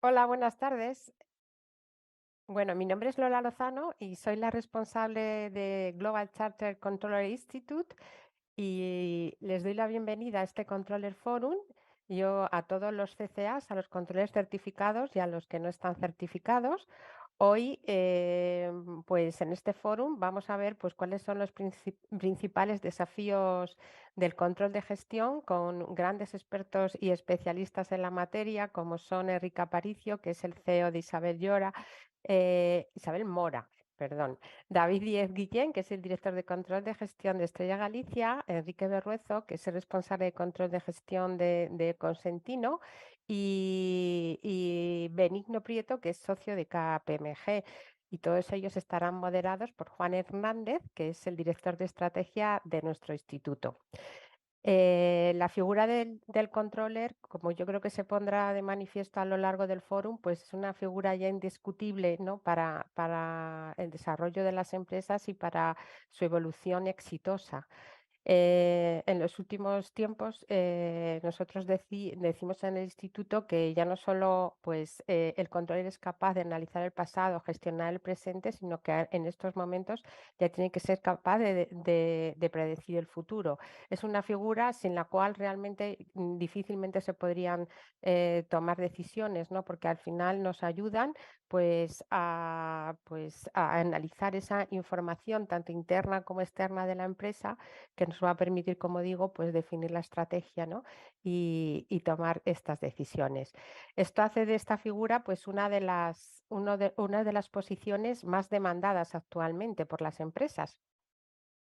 Hola, buenas tardes. Bueno, mi nombre es Lola Lozano y soy la responsable de Global Charter Controller Institute y les doy la bienvenida a este Controller Forum. Yo a todos los CCAs, a los controles certificados y a los que no están certificados. Hoy, pues en este fórum vamos a ver pues, cuáles son los principales desafíos del control de gestión con grandes expertos y especialistas en la materia, como son Enrique Aparicio, que es el CEO de Isabel Mora, perdón, David Díez Guillén, que es el director de control de gestión de Estrella Galicia, Enrique Berruezo, que es el responsable de control de gestión de Consentino, y Benigno Prieto, que es socio de KPMG. Y todos ellos estarán moderados por Juan Hernández, que es el director de estrategia de nuestro instituto. La figura del controller, como yo creo que se pondrá de manifiesto a lo largo del fórum, pues es una figura ya indiscutible, ¿no? para el desarrollo de las empresas y para su evolución exitosa. En los últimos tiempos, nosotros decimos en el instituto que ya no solo pues, el control es capaz de analizar el pasado, gestionar el presente, sino que en estos momentos ya tiene que ser capaz de predecir el futuro. Es una figura sin la cual realmente difícilmente se podrían tomar decisiones, ¿no? Porque al final nos ayudan pues a analizar esa información tanto interna como externa de la empresa, que nos va a permitir, como digo, pues definir la estrategia, ¿no? y tomar estas decisiones. Esto hace de esta figura pues una de las posiciones más demandadas actualmente por las empresas.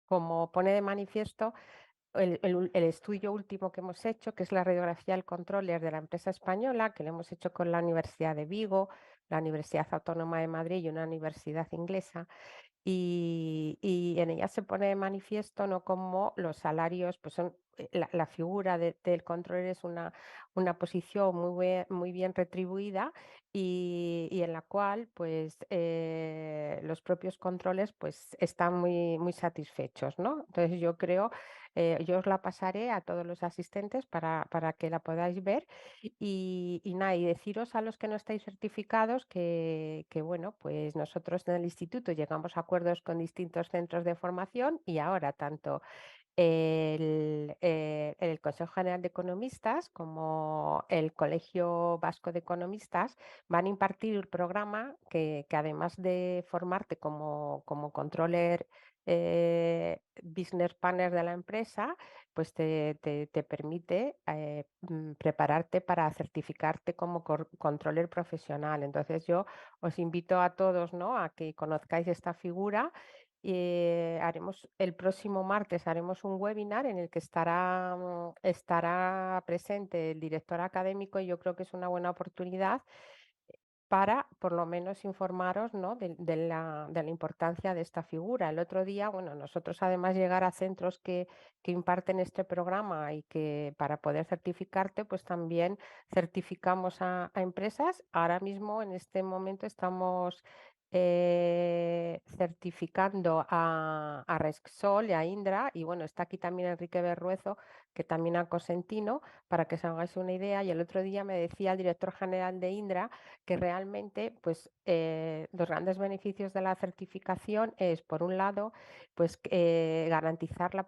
Como pone de manifiesto el estudio último que hemos hecho, que es la radiografía del controller de la empresa española, que lo hemos hecho con la Universidad de Vigo, la Universidad Autónoma de Madrid y una universidad inglesa, y en ella se pone de manifiesto, ¿no?, cómo los salarios, pues son la figura del control es una posición muy bien retribuida y en la cual pues los propios controles pues están muy satisfechos, ¿no? Entonces yo creo, yo os la pasaré a todos los asistentes para que la podáis ver y nada, y deciros a los que no estáis certificados que, bueno, pues nosotros en el instituto llegamos a acuerdos con distintos centros de formación y ahora tanto el Consejo General de Economistas como el Colegio Vasco de Economistas van a impartir un programa que además de formarte como controller business partner de la empresa, pues te permite prepararte para certificarte como controller profesional. Entonces yo os invito a todos, ¿no?, a que conozcáis esta figura. Haremos el próximo martes haremos un webinar en el que estará presente el director académico y yo creo que es una buena oportunidad para por lo menos informaros, ¿no?, de la importancia de esta figura. El otro día, bueno, nosotros además llegar a centros que imparten este programa y que para poder certificarte, pues también certificamos a empresas. Ahora mismo, en este momento, estamos certificando a Resol y a Indra, y bueno, está aquí también Enrique Berruezo, que también a Cosentino, para que os hagáis una idea. Y el otro día me decía el director general de Indra que realmente pues, los grandes beneficios de la certificación es, por un lado, pues, garantizar la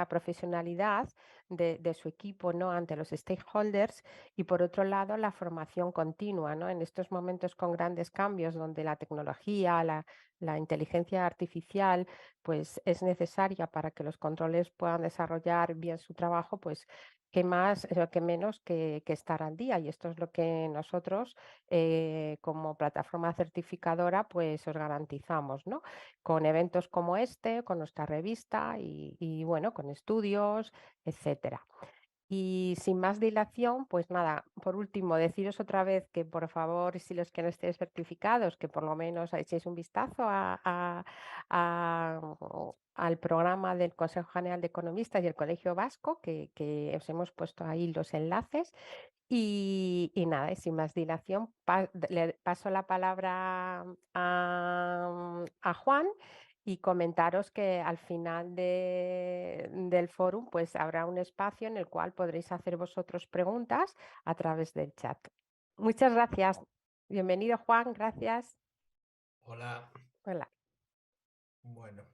profesionalidad de su equipo, ¿no?, ante los stakeholders, y por otro lado la formación continua, ¿no? En estos momentos con grandes cambios donde la tecnología, la inteligencia artificial pues es necesaria para que los controles puedan desarrollar bien su trabajo, pues qué más, qué menos que estar al día. Y esto es lo que nosotros, como plataforma certificadora, pues os garantizamos, ¿no? Con eventos como este, con nuestra revista y bueno, con estudios, etcétera. Y sin más dilación, pues nada, por último, deciros otra vez que por favor, si los que no estéis certificados, que por lo menos echéis un vistazo al programa del Consejo General de Economistas y el Colegio Vasco, que os hemos puesto ahí los enlaces. Y nada, y sin más dilación, le paso la palabra a Juan y comentaros que al final del fórum pues habrá un espacio en el cual podréis hacer vosotros preguntas a través del chat. Muchas gracias. Bienvenido, Juan. Gracias. Hola, Hola. bueno,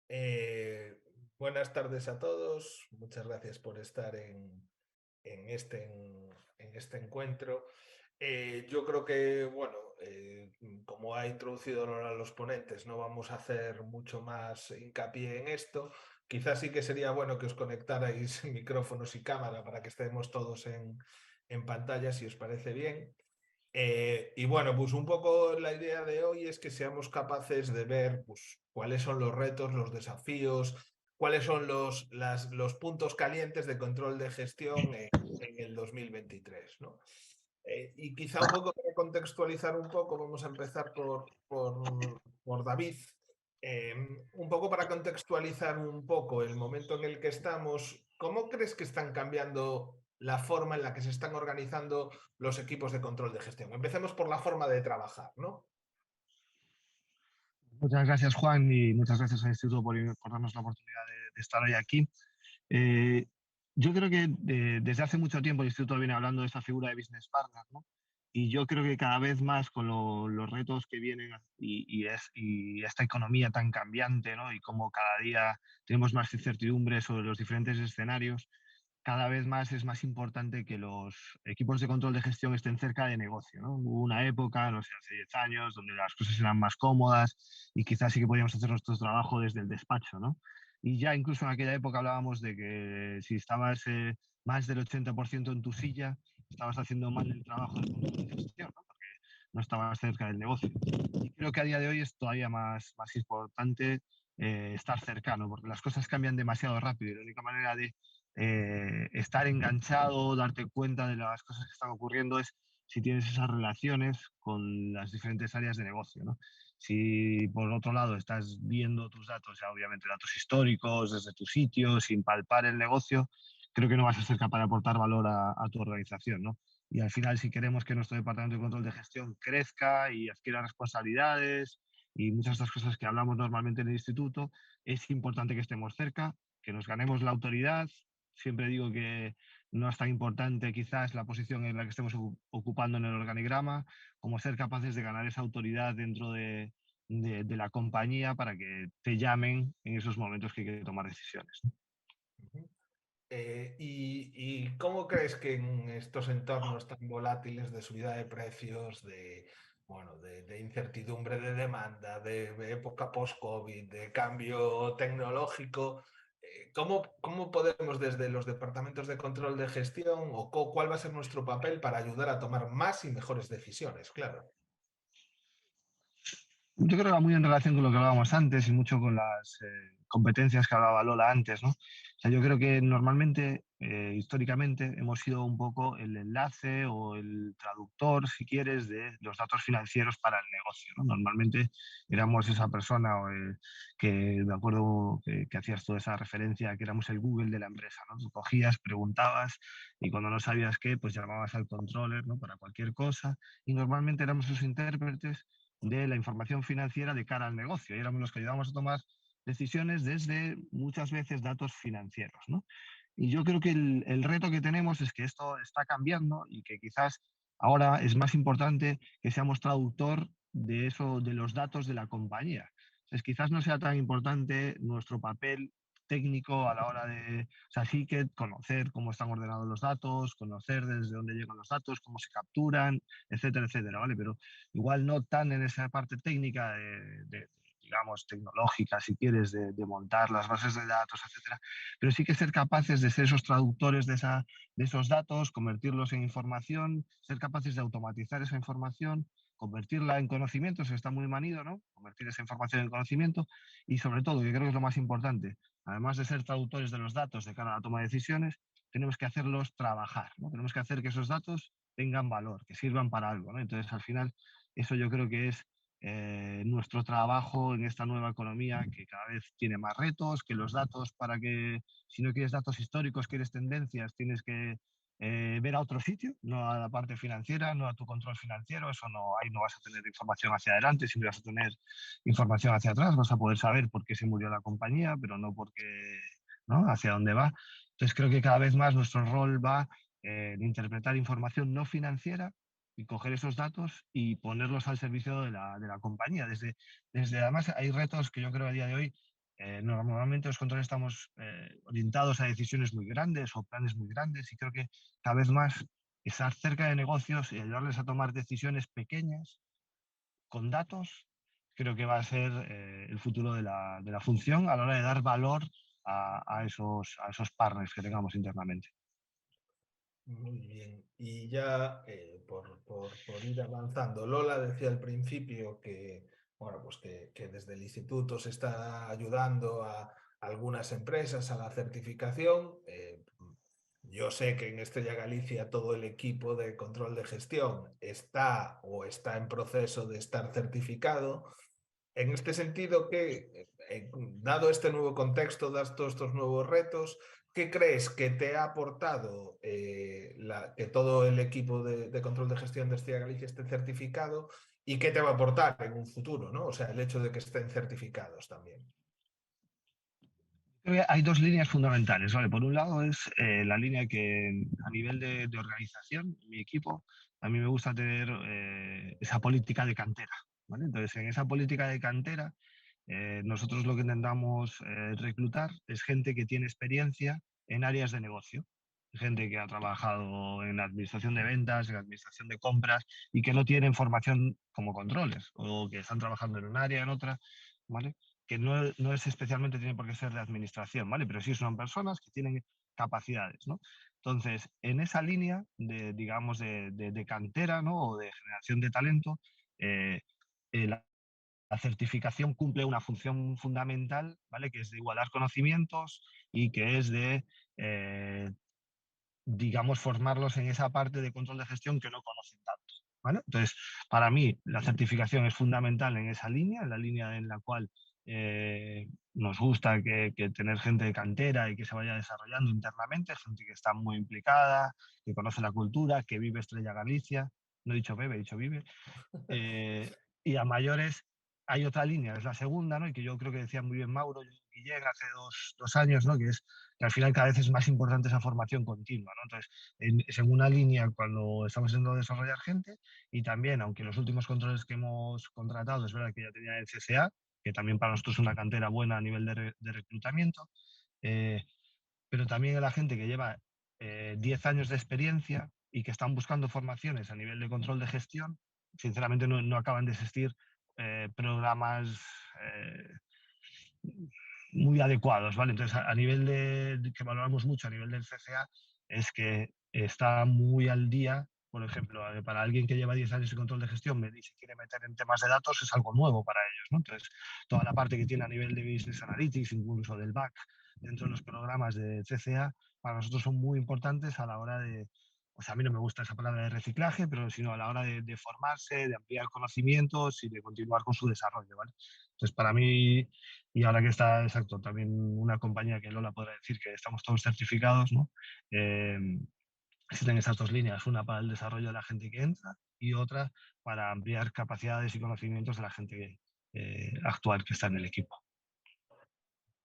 eh, buenas tardes a todos. Muchas gracias por estar en este encuentro. Yo creo que, bueno, como ha introducido Lola los ponentes, no vamos a hacer mucho más hincapié en esto. Quizás sí que sería bueno que os conectarais micrófonos y cámara para que estemos todos en pantalla, si os parece bien. Y bueno, pues un poco la idea de hoy es que seamos capaces de ver pues, cuáles son los retos, los desafíos, cuáles son los puntos calientes de control de gestión en el 2023, ¿no? Y quizá un poco para contextualizar un poco, vamos a empezar por David. Eh, un poco para contextualizar un poco el momento en el que estamos, ¿cómo crees que están cambiando la forma en la que se están organizando los equipos de control de gestión? Empecemos por la forma de trabajar, ¿no? Muchas gracias, Juan, y muchas gracias al Instituto por darnos la oportunidad de estar hoy aquí. Eh, yo creo que desde hace mucho tiempo el Instituto viene hablando de esta figura de business partner, ¿no? Y yo creo que cada vez más con los retos que vienen y esta economía tan cambiante, ¿no? Y como cada día tenemos más incertidumbre sobre los diferentes escenarios, cada vez más es más importante que los equipos de control de gestión estén cerca de negocio, ¿no? Hubo una época, no sé, hace 10 años, donde las cosas eran más cómodas y quizás sí que podíamos hacer nuestro trabajo desde el despacho, ¿no? Y ya incluso en aquella época hablábamos de que si estabas más del 80% en tu silla, estabas haciendo mal el trabajo de control de gestión, ¿no? Porque no estabas cerca del negocio. Y creo que a día de hoy es todavía más importante estar cercano, porque las cosas cambian demasiado rápido y la única manera de estar enganchado, darte cuenta de las cosas que están ocurriendo es si tienes esas relaciones con las diferentes áreas de negocio, ¿no? Si por otro lado estás viendo tus datos, ya obviamente datos históricos desde tu sitio, sin palpar el negocio, creo que no vas a ser capaz de aportar valor a tu organización, ¿no? Y al final, si queremos que nuestro departamento de control de gestión crezca y adquiera responsabilidades y muchas de estas cosas que hablamos normalmente en el instituto, es importante que estemos cerca, que nos ganemos la autoridad. Siempre digo que no es tan importante quizás la posición en la que estemos ocupando en el organigrama, como ser capaces de ganar esa autoridad dentro de la compañía para que te llamen en esos momentos que hay que tomar decisiones, ¿no? Uh-huh. ¿Y cómo crees que en estos entornos tan volátiles de subida de precios, bueno, de incertidumbre de demanda, de época post-COVID, de cambio tecnológico, cómo podemos desde los departamentos de control de gestión o cuál va a ser nuestro papel para ayudar a tomar más y mejores decisiones? Claro. Yo creo que va muy en relación con lo que hablábamos antes y mucho con las competencias que hablaba Lola antes, ¿no? O sea, yo creo que normalmente, históricamente, hemos sido un poco el enlace o el traductor, si quieres, de los datos financieros para el negocio, ¿no? Normalmente éramos esa persona que, me acuerdo que hacías toda esa referencia, que éramos el Google de la empresa, ¿no? Tú cogías, preguntabas y cuando no sabías qué, pues llamabas al controller, ¿no? Para cualquier cosa y normalmente éramos esos intérpretes de la información financiera de cara al negocio. Y éramos los que ayudábamos a tomar decisiones desde muchas veces datos financieros, ¿no? Y yo creo que el reto que tenemos es que esto está cambiando y que quizás ahora es más importante que seamos traductor de eso, de los datos de la compañía. Entonces, quizás no sea tan importante nuestro papel técnico a la hora de, o sea, sí que conocer cómo están ordenados los datos, conocer desde dónde llegan los datos, cómo se capturan, etcétera, etcétera, ¿vale? Pero igual no tan en esa parte técnica digamos, tecnológica, si quieres, de montar las bases de datos, etcétera, pero sí que ser capaces de ser esos traductores de esos datos, convertirlos en información, ser capaces de automatizar esa información, convertirla en conocimiento, eso está muy manido, ¿no? Convertir esa información en conocimiento y sobre todo, que creo que es lo más importante, además de ser traductores de los datos de cara a la toma de decisiones, tenemos que hacerlos trabajar, ¿no? Tenemos que hacer que esos datos tengan valor, que sirvan para algo, ¿no? Entonces, al final, eso yo creo que es nuestro trabajo en esta nueva economía que cada vez tiene más retos, que los datos para que, si no quieres datos históricos, quieres tendencias, tienes que ver a otro sitio, no a la parte financiera, no a tu control financiero, eso no, ahí no vas a tener información hacia adelante, siempre vas a tener información hacia atrás, vas a poder saber por qué se murió la compañía, pero no porque, ¿no? Hacia dónde va. Entonces creo que cada vez más nuestro rol va en interpretar información no financiera y coger esos datos y ponerlos al servicio de la compañía. Además, hay retos que yo creo a día de hoy, normalmente los controles estamos orientados a decisiones muy grandes o planes muy grandes, y creo que cada vez más estar cerca de negocios y ayudarles a tomar decisiones pequeñas con datos, creo que va a ser el futuro de la función a la hora de dar valor a esos partners que tengamos internamente. Muy bien. Y ya por ir avanzando, Lola decía al principio que, bueno, pues que desde el instituto se está ayudando a algunas empresas a la certificación. Yo sé que en Estrella Galicia todo el equipo de control de gestión está o está en proceso de estar certificado. En este sentido, dado este nuevo contexto, dados todos estos nuevos retos, ¿qué crees que te ha aportado que todo el equipo de control de gestión de Estrella Galicia esté certificado, y qué te va a aportar en un futuro, ¿no? O sea, el hecho de que estén certificados también. Creo que hay dos líneas fundamentales, ¿vale? Por un lado es la línea que a nivel de organización, mi equipo, a mí me gusta tener esa política de cantera, ¿vale? Entonces, en esa política de cantera, nosotros lo que intentamos reclutar es gente que tiene experiencia en áreas de negocio, gente que ha trabajado en administración de ventas, en administración de compras, y que no tienen formación como controles, o que están trabajando en un área, en otra, ¿vale? Que no es especialmente, tiene por qué ser de administración, ¿vale? Pero sí son personas que tienen capacidades, ¿no? Entonces, en esa línea digamos, de cantera, ¿no? O de generación de talento, eh, la certificación cumple una función fundamental, ¿vale? Que es de igualar conocimientos y que es de, digamos, formarlos en esa parte de control de gestión que no conocen tanto, ¿vale? Entonces, para mí, la certificación es fundamental en esa línea, en la línea en la cual nos gusta que tener gente de cantera y que se vaya desarrollando internamente, gente que está muy implicada, que conoce la cultura, que vive Estrella Galicia, no he dicho bebe, he dicho vive, y a mayores hay otra línea, es la segunda, ¿no? Y que yo creo que decía muy bien Mauro y Guillén hace dos años, ¿no? Que es que al final cada vez es más importante esa formación continua, ¿no? Entonces, es en una línea cuando estamos intentando desarrollar gente, y también, aunque los últimos controles que hemos contratado, es verdad que ya tenía el CCA, que también para nosotros es una cantera buena a nivel de reclutamiento, pero también a la gente que lleva 10 años de experiencia y que están buscando formaciones a nivel de control de gestión, sinceramente no acaban de existir programas muy adecuados, ¿vale? Entonces, a nivel que valoramos mucho a nivel del CCA, es que está muy al día. Por ejemplo, para alguien que lleva 10 años de control de gestión y se quiere meter en temas de datos, es algo nuevo para ellos, ¿no? Entonces, toda la parte que tiene a nivel de Business Analytics, incluso del back, dentro de los programas de CCA, para nosotros son muy importantes a la hora de, o sea, a mí no me gusta esa palabra de reciclaje, pero sino a la hora de formarse, de ampliar conocimientos y de continuar con su desarrollo, ¿vale? Entonces, para mí, y ahora que está, exacto, también una compañía que Lola podrá decir que estamos todos certificados, ¿no? Eh, Existen esas dos líneas, una para el desarrollo de la gente que entra y otra para ampliar capacidades y conocimientos de la gente actual que está en el equipo.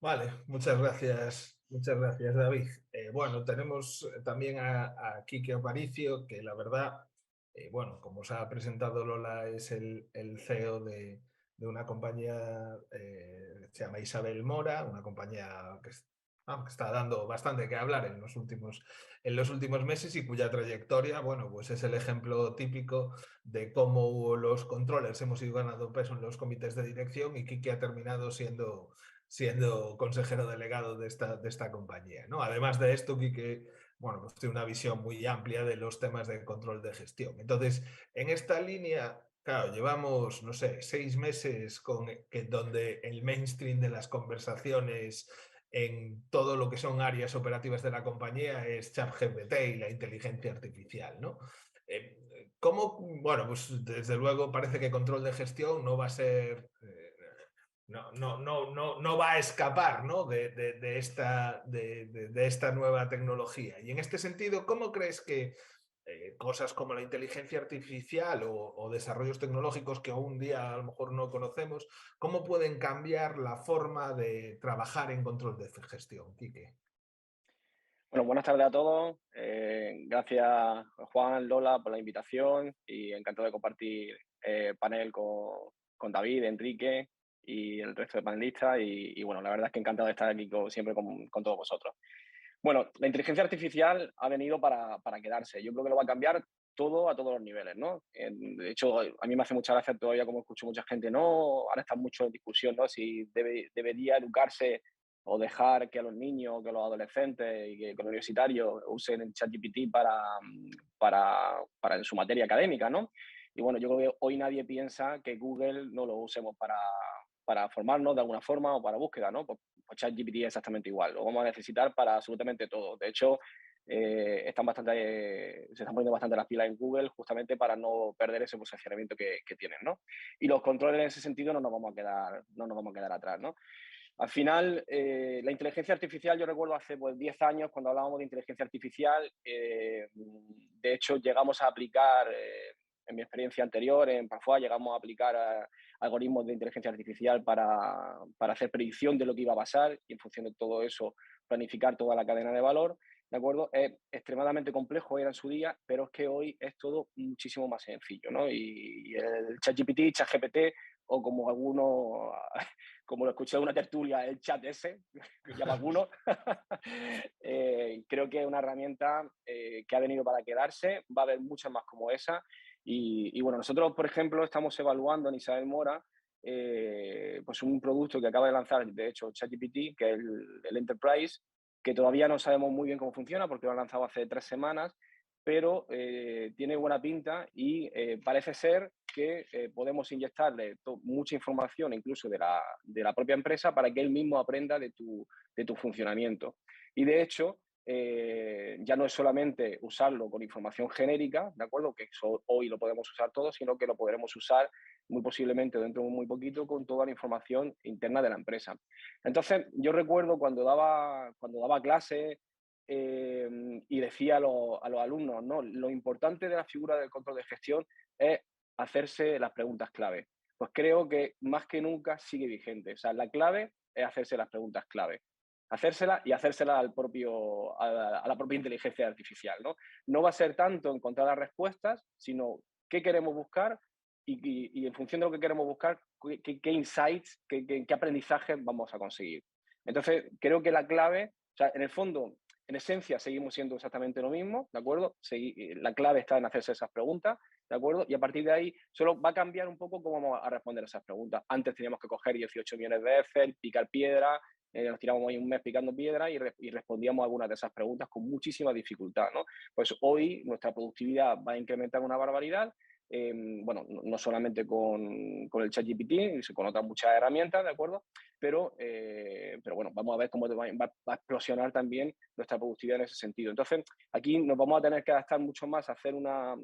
Vale, muchas gracias, David. Bueno, tenemos también a Quique Aparicio, que la verdad, bueno, como os ha presentado Lola, es el CEO de una compañía que se llama Isabel Mora, una compañía que está dando bastante que hablar en los últimos meses, y cuya trayectoria, bueno, pues es el ejemplo típico de cómo los controllers hemos ido ganando peso en los comités de dirección, y Quique ha terminado siendo consejero delegado de esta compañía, ¿no? Además de esto, Quique, bueno, pues tiene una visión muy amplia de los temas de control de gestión. Entonces, en esta línea, claro, llevamos, no sé, 6 meses donde el mainstream de las conversaciones en todo lo que son áreas operativas de la compañía es ChatGPT y la inteligencia artificial, ¿no? ¿Cómo? Bueno, pues desde luego parece que control de gestión no va a ser... no va a escapar, ¿no? de esta nueva tecnología. Y en este sentido, ¿cómo crees que cosas como la inteligencia artificial o desarrollos tecnológicos que hoy día a lo mejor no conocemos, cómo pueden cambiar la forma de trabajar en control de gestión, Quique? Bueno, buenas tardes a todos. Gracias, Juan, Lola, por la invitación y encantado de compartir panel con David, Enrique y el resto de panelistas. Y bueno, la verdad es que encantado de estar aquí siempre con todos vosotros. Bueno, la inteligencia artificial ha venido para quedarse. Yo creo que lo va a cambiar todo a todos los niveles, ¿no? De hecho, a mí me hace mucha gracia todavía como escucho mucha gente, no, ahora está mucho en discusión, ¿no? Si debería educarse o dejar que a los niños, que a los adolescentes y que los universitarios usen el ChatGPT para en su materia académica, ¿no? Y bueno, yo creo que hoy nadie piensa que Google no lo usemos para formarnos de alguna forma o para búsqueda, ¿no? Pues ChatGPT es exactamente igual, lo vamos a necesitar para absolutamente todo. De hecho, se están poniendo bastante las pilas en Google justamente para no perder ese posicionamiento que tienen, ¿no? Y los controles en ese sentido no nos vamos a quedar atrás, ¿no? Al final, la inteligencia artificial, yo recuerdo hace 10 años cuando hablábamos de inteligencia artificial, de hecho llegamos a aplicar, en mi experiencia anterior en Parfois, llegamos a aplicar algoritmos de inteligencia artificial para hacer predicción de lo que iba a pasar y en función de todo eso planificar toda la cadena de valor. ¿De acuerdo? Es extremadamente complejo, era en su día, pero es que hoy es todo muchísimo más sencillo, ¿no? Y el ChatGPT, o como algunos, como lo escuché en una tertulia, el chat ese, que llama algunos, creo que es una herramienta que ha venido para quedarse, va a haber muchas más como esa. Y bueno, nosotros, por ejemplo, estamos evaluando en Isabel Mora pues un producto que acaba de lanzar, de hecho, ChatGPT, que es el Enterprise, que todavía no sabemos muy bien cómo funciona porque lo han lanzado hace 3 semanas, pero tiene buena pinta y parece ser que podemos inyectarle mucha información incluso de la propia empresa para que él mismo aprenda de tu funcionamiento. Y de hecho, ya no es solamente usarlo con información genérica, ¿de acuerdo? Que hoy lo podemos usar todos, sino que lo podremos usar muy posiblemente dentro de muy poquito con toda la información interna de la empresa. Entonces, yo recuerdo cuando daba clase y decía a los alumnos, no, lo importante de la figura del control de gestión es hacerse las preguntas clave. Pues creo que más que nunca sigue vigente. O sea, la clave es hacerse las preguntas clave. Hacérselas y hacérselas a la propia inteligencia artificial, ¿no? No va a ser tanto encontrar las respuestas, sino qué queremos buscar y en función de lo que queremos buscar, qué insights, qué aprendizajes vamos a conseguir. Entonces, creo que la clave, o sea, en el fondo, en esencia, seguimos siendo exactamente lo mismo, ¿de acuerdo? La clave está en hacerse esas preguntas, ¿de acuerdo? Y a partir de ahí, solo va a cambiar un poco cómo vamos a responder esas preguntas. Antes teníamos que coger 18 millones de Excel, picar piedra, nos tirábamos ahí un mes picando piedra y respondíamos algunas de esas preguntas con muchísima dificultad, ¿no? Pues hoy nuestra productividad va a incrementar una barbaridad. Bueno, no solamente con el ChatGPT, con otras muchas herramientas, ¿de acuerdo? Pero bueno, vamos a ver cómo va a explosionar también nuestra productividad en ese sentido. Entonces, aquí nos vamos a tener que adaptar mucho más a hacer una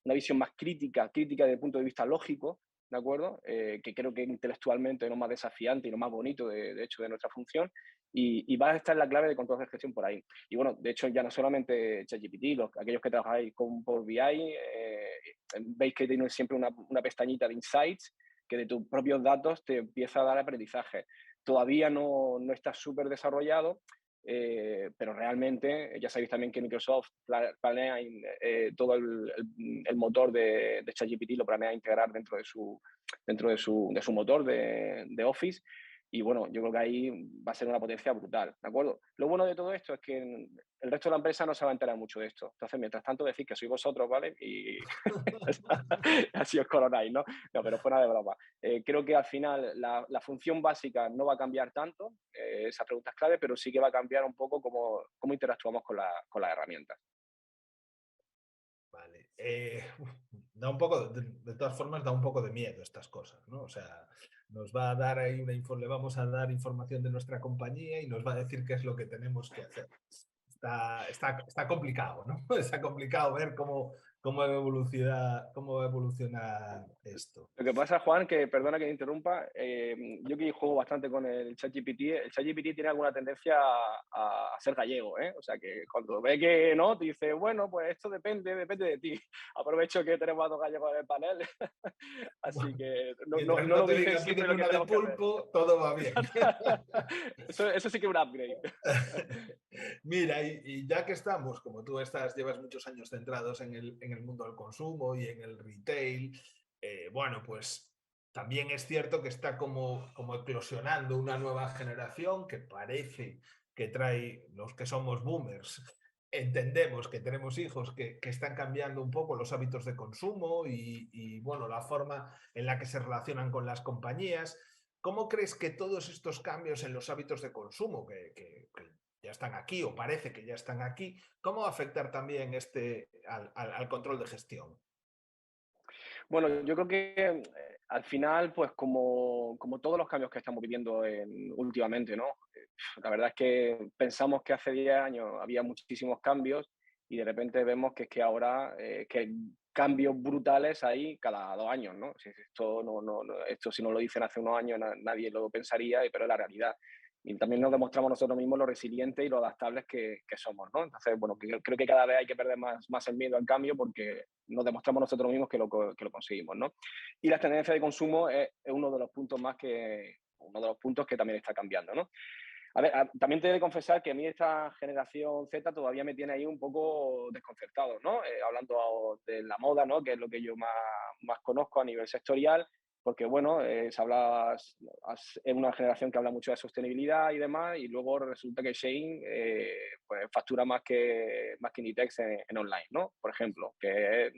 visión más crítica desde el punto de vista lógico, ¿de acuerdo? Que creo que intelectualmente es lo más desafiante y lo más bonito, de hecho, de nuestra función. Y va a estar la clave de control de gestión por ahí. Y bueno, de hecho, ya no solamente ChatGPT, aquellos que trabajáis con Power BI, veis que tiene siempre una pestañita de insights que de tus propios datos te empieza a dar aprendizaje. Todavía no está súper desarrollado, pero realmente ya sabéis también que Microsoft planea todo el motor de ChatGPT, lo planea integrar dentro de su motor de Office. Y bueno, yo creo que ahí va a ser una potencia brutal, ¿de acuerdo? Lo bueno de todo esto es que el resto de la empresa no se va a enterar mucho de esto. Entonces, mientras tanto, decís que sois vosotros, ¿vale? Y así os coronáis, ¿no? No, pero fuera de broma. Creo que al final la función básica no va a cambiar tanto, esa pregunta es clave, pero sí que va a cambiar un poco cómo interactuamos con las herramientas. Vale. Da un poco, de todas formas, da un poco de miedo estas cosas, ¿no? O sea, nos va a dar ahí le vamos a dar información de nuestra compañía y nos va a decir qué es lo que tenemos que hacer. Está complicado, ¿no? Está complicado ver cómo cómo va a evolucionar esto. Lo que pasa, Juan, que perdona que te interrumpa, yo que juego bastante con el ChatGPT, el ChatGPT tiene alguna tendencia a ser gallego, ¿eh? O sea, que cuando ve que no, te dice, bueno, pues esto depende de ti. Aprovecho que tenemos a dos gallegos en el panel, así que Mientras no no nos te dicen diga siempre pídeme lo que una de tenemos que hacer. pulpo, todo va bien. Eso sí que es un upgrade. Mira, y ya que estamos, como tú llevas muchos años centrados en el mundo del consumo y en el retail, bueno, pues también es cierto que está como eclosionando una nueva generación que parece que trae, los que somos boomers, entendemos que tenemos hijos que están cambiando un poco los hábitos de consumo y, bueno, la forma en la que se relacionan con las compañías. ¿Cómo crees que todos estos cambios en los hábitos de consumo, que ya están aquí o parece que ya están aquí, cómo va a afectar también al control de gestión? Bueno, yo creo que al final, pues como todos los cambios que estamos viviendo últimamente, ¿no? La verdad es que pensamos que hace 10 años había muchísimos cambios y de repente vemos que es que ahora que hay cambios brutales ahí cada 2 años, ¿no? Esto, esto si no lo dicen hace unos años nadie lo pensaría, pero es la realidad. Y también nos demostramos nosotros mismos lo resilientes y lo adaptables que somos, ¿no? Entonces, bueno, creo que cada vez hay que perder más el miedo al cambio porque nos demostramos nosotros mismos que lo conseguimos, ¿no? Y las tendencias de consumo es uno de los puntos que también está cambiando, ¿no? A ver, también te he de confesar que a mí esta generación Z todavía me tiene ahí un poco desconcertado, ¿no? Hablando de la moda, ¿no? Que es lo que yo más conozco a nivel sectorial, porque, bueno, es una generación que habla mucho de sostenibilidad y demás, y luego resulta que Shein pues factura más que Inditex en online, ¿no? Por ejemplo, que es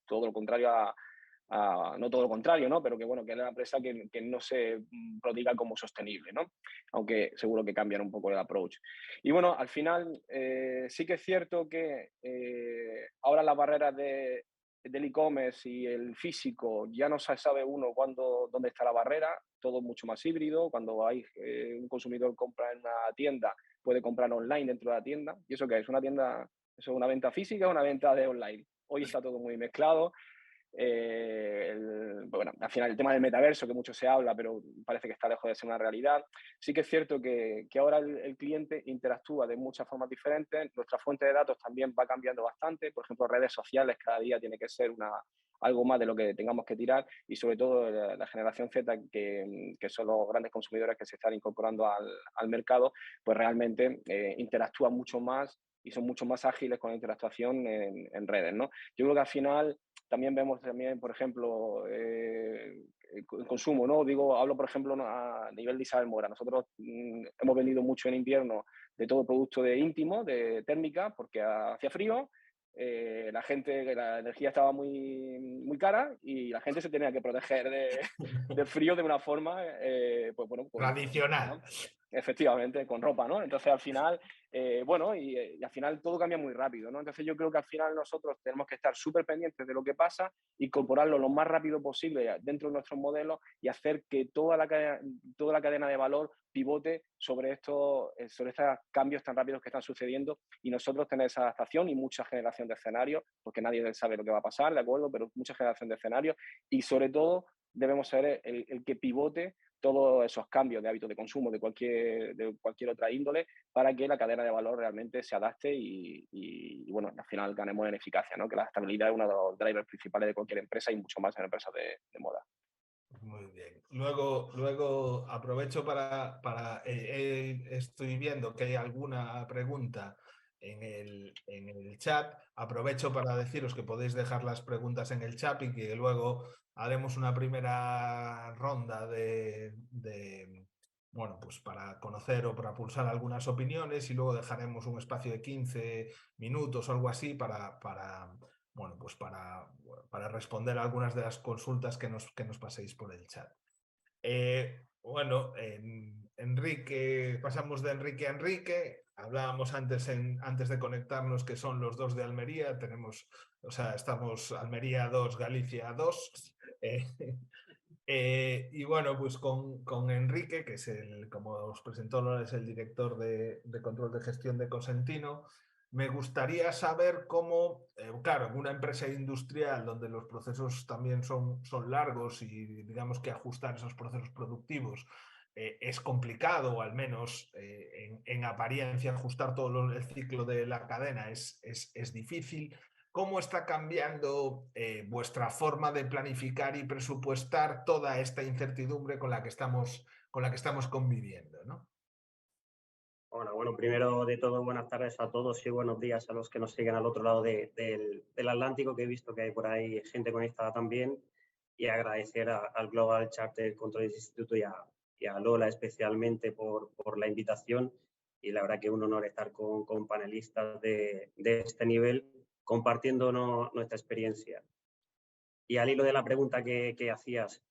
todo lo contrario no todo lo contrario, ¿no? Pero que, bueno, que es una empresa que no se prodiga como sostenible, ¿no? Aunque seguro que cambian un poco el approach. Y bueno, al final sí que es cierto que ahora las barreras del e-commerce y el físico ya no se sabe uno dónde está la barrera, todo mucho más híbrido. Cuando hay un consumidor compra en una tienda, puede comprar online dentro de la tienda. ¿Y eso qué es? ¿Una tienda, eso es una venta física o una venta de online? Hoy está todo muy mezclado. Bueno, al final el tema del metaverso, que mucho se habla, pero parece que está lejos de ser una realidad. Sí que es cierto que ahora el cliente interactúa de muchas formas diferentes. Nuestra fuente de datos también va cambiando bastante. Por ejemplo, redes sociales cada día tiene que ser algo más de lo que tengamos que tirar, y sobre todo la generación Z, que son los grandes consumidores que se están incorporando al mercado, pues realmente interactúan mucho más y son mucho más ágiles con la interactuación en redes, ¿no? Yo creo que al final también vemos, por ejemplo, el consumo, ¿no? Hablo, por ejemplo, a nivel de Isabel Mora. Nosotros hemos vendido mucho en invierno de todo producto de íntimo, de térmica, porque hacía frío, la energía estaba muy cara y la gente se tenía que proteger del frío de una forma, pues bueno, Tradicional. ¿no? Efectivamente, con ropa, ¿no? Entonces, al final, bueno, y al final todo cambia muy rápido, ¿no? Entonces, yo creo que al final nosotros tenemos que estar súper pendientes de lo que pasa, incorporarlo lo más rápido posible dentro de nuestros modelos y hacer que toda la cadena de valor pivote sobre estos cambios tan rápidos que están sucediendo, y nosotros tener esa adaptación y mucha generación de escenarios, porque nadie sabe lo que va a pasar, ¿de acuerdo? Pero mucha generación de escenarios, y sobre todo debemos ser el que pivote todos esos cambios de hábitos de consumo de cualquier otra índole, para que la cadena de valor realmente se adapte y bueno, al final ganemos en eficacia, ¿no? Que la estabilidad es uno de los drivers principales de cualquier empresa, y mucho más en empresas de moda. Muy bien. Luego aprovecho estoy viendo que hay alguna pregunta en el chat. Aprovecho para deciros que podéis dejar las preguntas en el chat y que luego haremos una primera ronda bueno, pues para conocer o para pulsar algunas opiniones, y luego dejaremos un espacio de 15 minutos o algo así bueno, pues para responder a algunas de las consultas que nos paséis por el chat. Bueno, Enrique, pasamos de Enrique a Enrique. Hablábamos antes de conectarnos que son los dos de Almería. Estamos Almería 2, Galicia 2. Y bueno, pues con Enrique, que es como os presentó, es el director de control de gestión de Cosentino. Me gustaría saber cómo, claro, en una empresa industrial donde los procesos también son largos y digamos que ajustar esos procesos productivos es complicado, o al menos en apariencia ajustar todo el ciclo de la cadena es difícil. ¿Cómo está cambiando vuestra forma de planificar y presupuestar toda esta incertidumbre con la que estamos conviviendo, ¿no? Hola, bueno, primero de todo, buenas tardes a todos y buenos días a los que nos siguen al otro lado del Atlántico, que he visto que hay por ahí gente conectada también, y agradecer al Global Charter Control Institute y a Lola especialmente por la invitación, y la verdad que es un honor estar con panelistas de este nivel compartiendo nuestra experiencia. Y al hilo de la pregunta que hacías,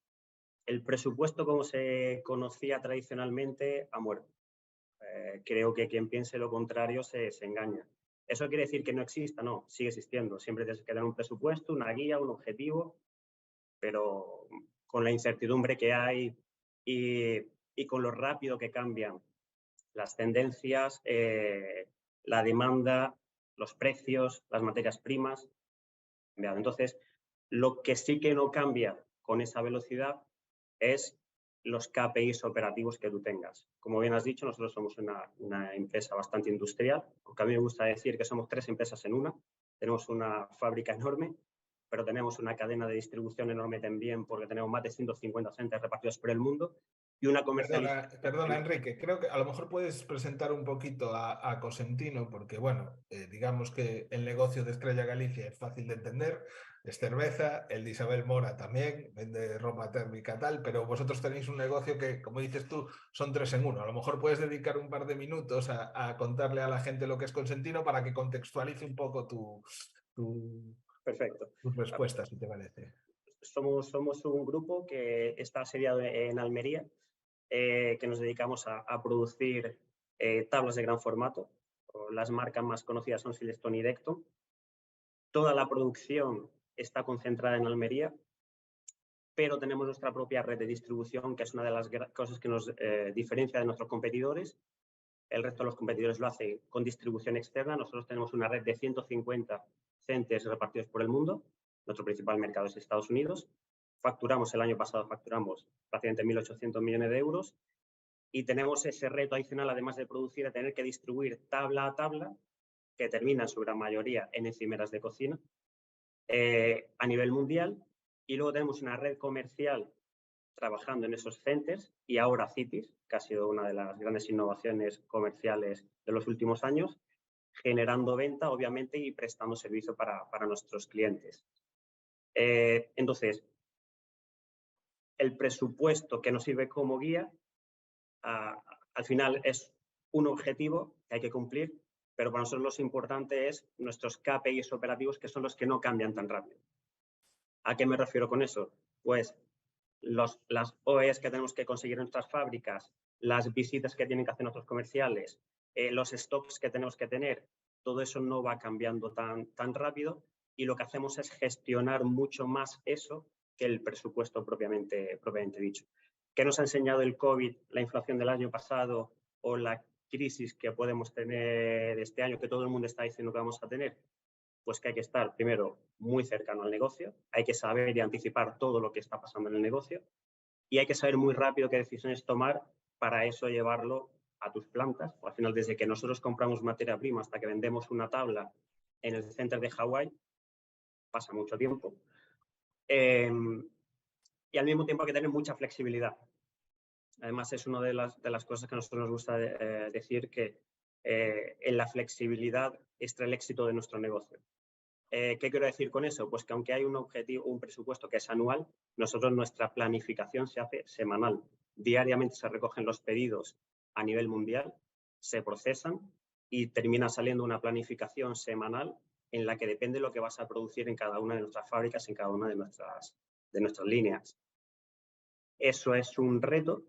el presupuesto como se conocía tradicionalmente ha muerto. Creo que quien piense lo contrario se engaña. ¿Eso quiere decir que no exista? No, sigue existiendo. Siempre tienes que tener un presupuesto, una guía, un objetivo, pero con la incertidumbre que hay y con lo rápido que cambian las tendencias, la demanda, los precios, las materias primas. Entonces, lo que sí que no cambia con esa velocidad es los KPIs operativos que tú tengas. Como bien has dicho, nosotros somos una empresa bastante industrial, aunque a mí me gusta decir que somos 3 empresas en una. Tenemos una fábrica enorme, pero tenemos una cadena de distribución enorme también, porque tenemos más de 150 centros repartidos por el mundo y una comercialización. Perdona, Enrique, creo que a lo mejor puedes presentar un poquito a Cosentino, porque bueno, digamos que el negocio de Estrella Galicia es fácil de entender, es cerveza, el de Isabel Mora también, vende ropa térmica tal, pero vosotros tenéis un negocio que, como dices tú, son 3 en 1. A lo mejor puedes dedicar un par de minutos a contarle a la gente lo que es Cosentino para que contextualice un poco Perfecto. tus respuestas, si te parece. Somos un grupo que está asediado en Almería, que nos dedicamos a producir tablas de gran formato. Las marcas más conocidas son Silestone y Decton. Toda la producción está concentrada en Almería, pero tenemos nuestra propia red de distribución, que es una de las cosas que nos diferencia de nuestros competidores. El resto de los competidores lo hacen con distribución externa. Nosotros tenemos una red de 150 centers repartidos por el mundo. Nuestro principal mercado es Estados Unidos. El año pasado facturamos prácticamente 1.800 millones de euros, y tenemos ese reto adicional, además de producir, de tener que distribuir tabla a tabla, que termina en su gran mayoría en encimeras de cocina, a nivel mundial. Y luego tenemos una red comercial trabajando en esos centers, y ahora Cities, que ha sido una de las grandes innovaciones comerciales de los últimos años, generando venta, obviamente, y prestando servicio para nuestros clientes. Entonces, el presupuesto que nos sirve como guía, al final es un objetivo que hay que cumplir, pero para nosotros lo importante es nuestros KPIs operativos, que son los que no cambian tan rápido. ¿A qué me refiero con eso? Pues las OEs que tenemos que conseguir en nuestras fábricas, las visitas que tienen que hacer nuestros comerciales, los stocks que tenemos que tener, todo eso no va cambiando tan rápido, y lo que hacemos es gestionar mucho más eso que el presupuesto propiamente dicho. ¿Qué nos ha enseñado el COVID, la inflación del año pasado o la crisis que podemos tener este año, que todo el mundo está diciendo que vamos a tener? Pues que hay que estar, primero, muy cercano al negocio, hay que saber y anticipar todo lo que está pasando en el negocio, y hay que saber muy rápido qué decisiones tomar para eso llevarlo a tus plantas. Al final, desde que nosotros compramos materia prima hasta que vendemos una tabla en el center de Hawái, pasa mucho tiempo. Y al mismo tiempo hay que tener mucha flexibilidad. Además, es una de las cosas que a nosotros nos gusta decir, que en la flexibilidad está el éxito de nuestro negocio. ¿Qué quiero decir con eso? Pues que aunque hay un objetivo, un presupuesto que es anual, nosotros nuestra planificación se hace semanal. Diariamente se recogen los pedidos a nivel mundial, se procesan y termina saliendo una planificación semanal en la que depende lo que vas a producir en cada una de nuestras fábricas, en cada una de nuestras líneas. Eso es un reto,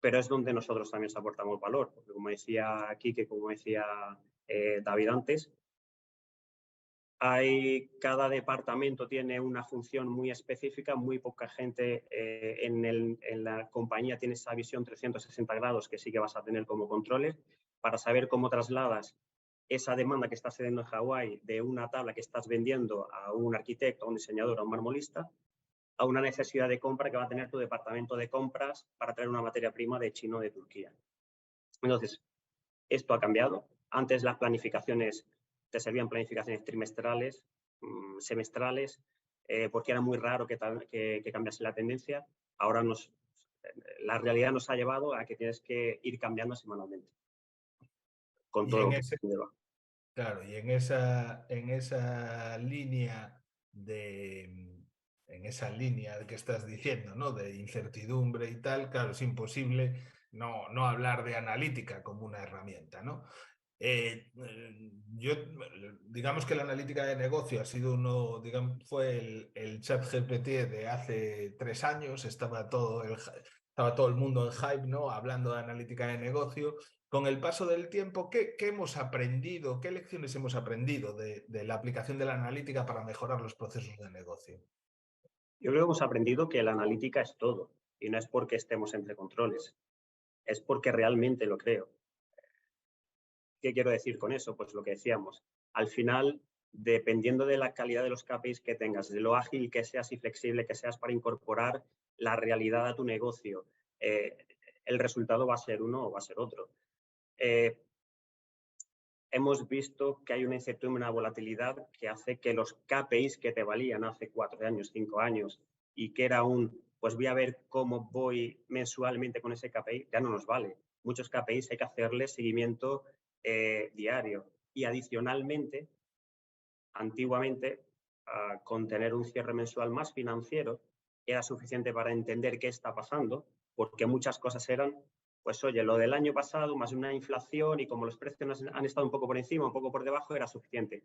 pero es donde nosotros también aportamos valor, porque como decía Quique, como decía David antes, cada departamento tiene una función muy específica, muy poca gente en la compañía tiene esa visión 360 grados que sí que vas a tener como controller, para saber cómo trasladas esa demanda que está sucediendo en Hawái de una tabla que estás vendiendo a un arquitecto, a un diseñador, a un marmolista, a una necesidad de compra que va a tener tu departamento de compras para traer una materia prima de China o de Turquía. Entonces, esto ha cambiado. Antes las planificaciones, te servían planificaciones trimestrales, semestrales, porque era muy raro que cambiase la tendencia. Ahora la realidad nos ha llevado a que tienes que ir cambiando semanalmente. Con todo lo que lleva. Claro, y en esa línea que estás diciendo, ¿no? De incertidumbre y tal, claro, es imposible no hablar de analítica como una herramienta, ¿no? Digamos que la analítica de negocio ha sido fue el ChatGPT de hace 3 años, estaba todo el mundo en hype, ¿no? Hablando de analítica de negocio. Con el paso del tiempo, ¿qué hemos aprendido? ¿Qué lecciones hemos aprendido de la aplicación de la analítica para mejorar los procesos de negocio? Yo creo que hemos aprendido que la analítica es todo, y no es porque estemos entre controles, es porque realmente lo creo. ¿Qué quiero decir con eso? Pues lo que decíamos, al final, dependiendo de la calidad de los KPIs que tengas, de lo ágil que seas y flexible que seas para incorporar la realidad a tu negocio, el resultado va a ser uno o va a ser otro. Hemos visto que hay una incertidumbre, una volatilidad que hace que los KPIs que te valían hace 4 años, 5 años, y que era pues voy a ver cómo voy mensualmente con ese KPI, ya no nos vale. Muchos KPIs hay que hacerle seguimiento diario. Y adicionalmente, antiguamente, con tener un cierre mensual más financiero, era suficiente para entender qué está pasando, porque muchas cosas eran, pues oye, lo del año pasado más una inflación y como los precios han estado un poco por encima, un poco por debajo, era suficiente.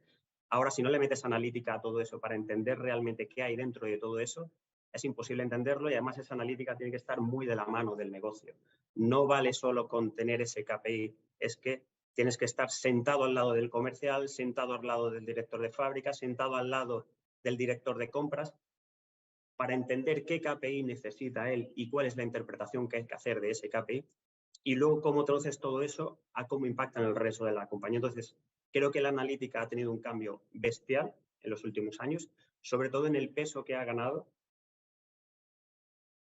Ahora, si no le metes analítica a todo eso para entender realmente qué hay dentro de todo eso, es imposible entenderlo y además esa analítica tiene que estar muy de la mano del negocio. No vale solo con tener ese KPI, es que tienes que estar sentado al lado del comercial, sentado al lado del director de fábrica, sentado al lado del director de compras, para entender qué KPI necesita él y cuál es la interpretación que hay que hacer de ese KPI. Y luego cómo traduces todo eso a cómo impacta en el resto de la compañía. Entonces, creo que la analítica ha tenido un cambio bestial en los últimos años, sobre todo en el peso que ha ganado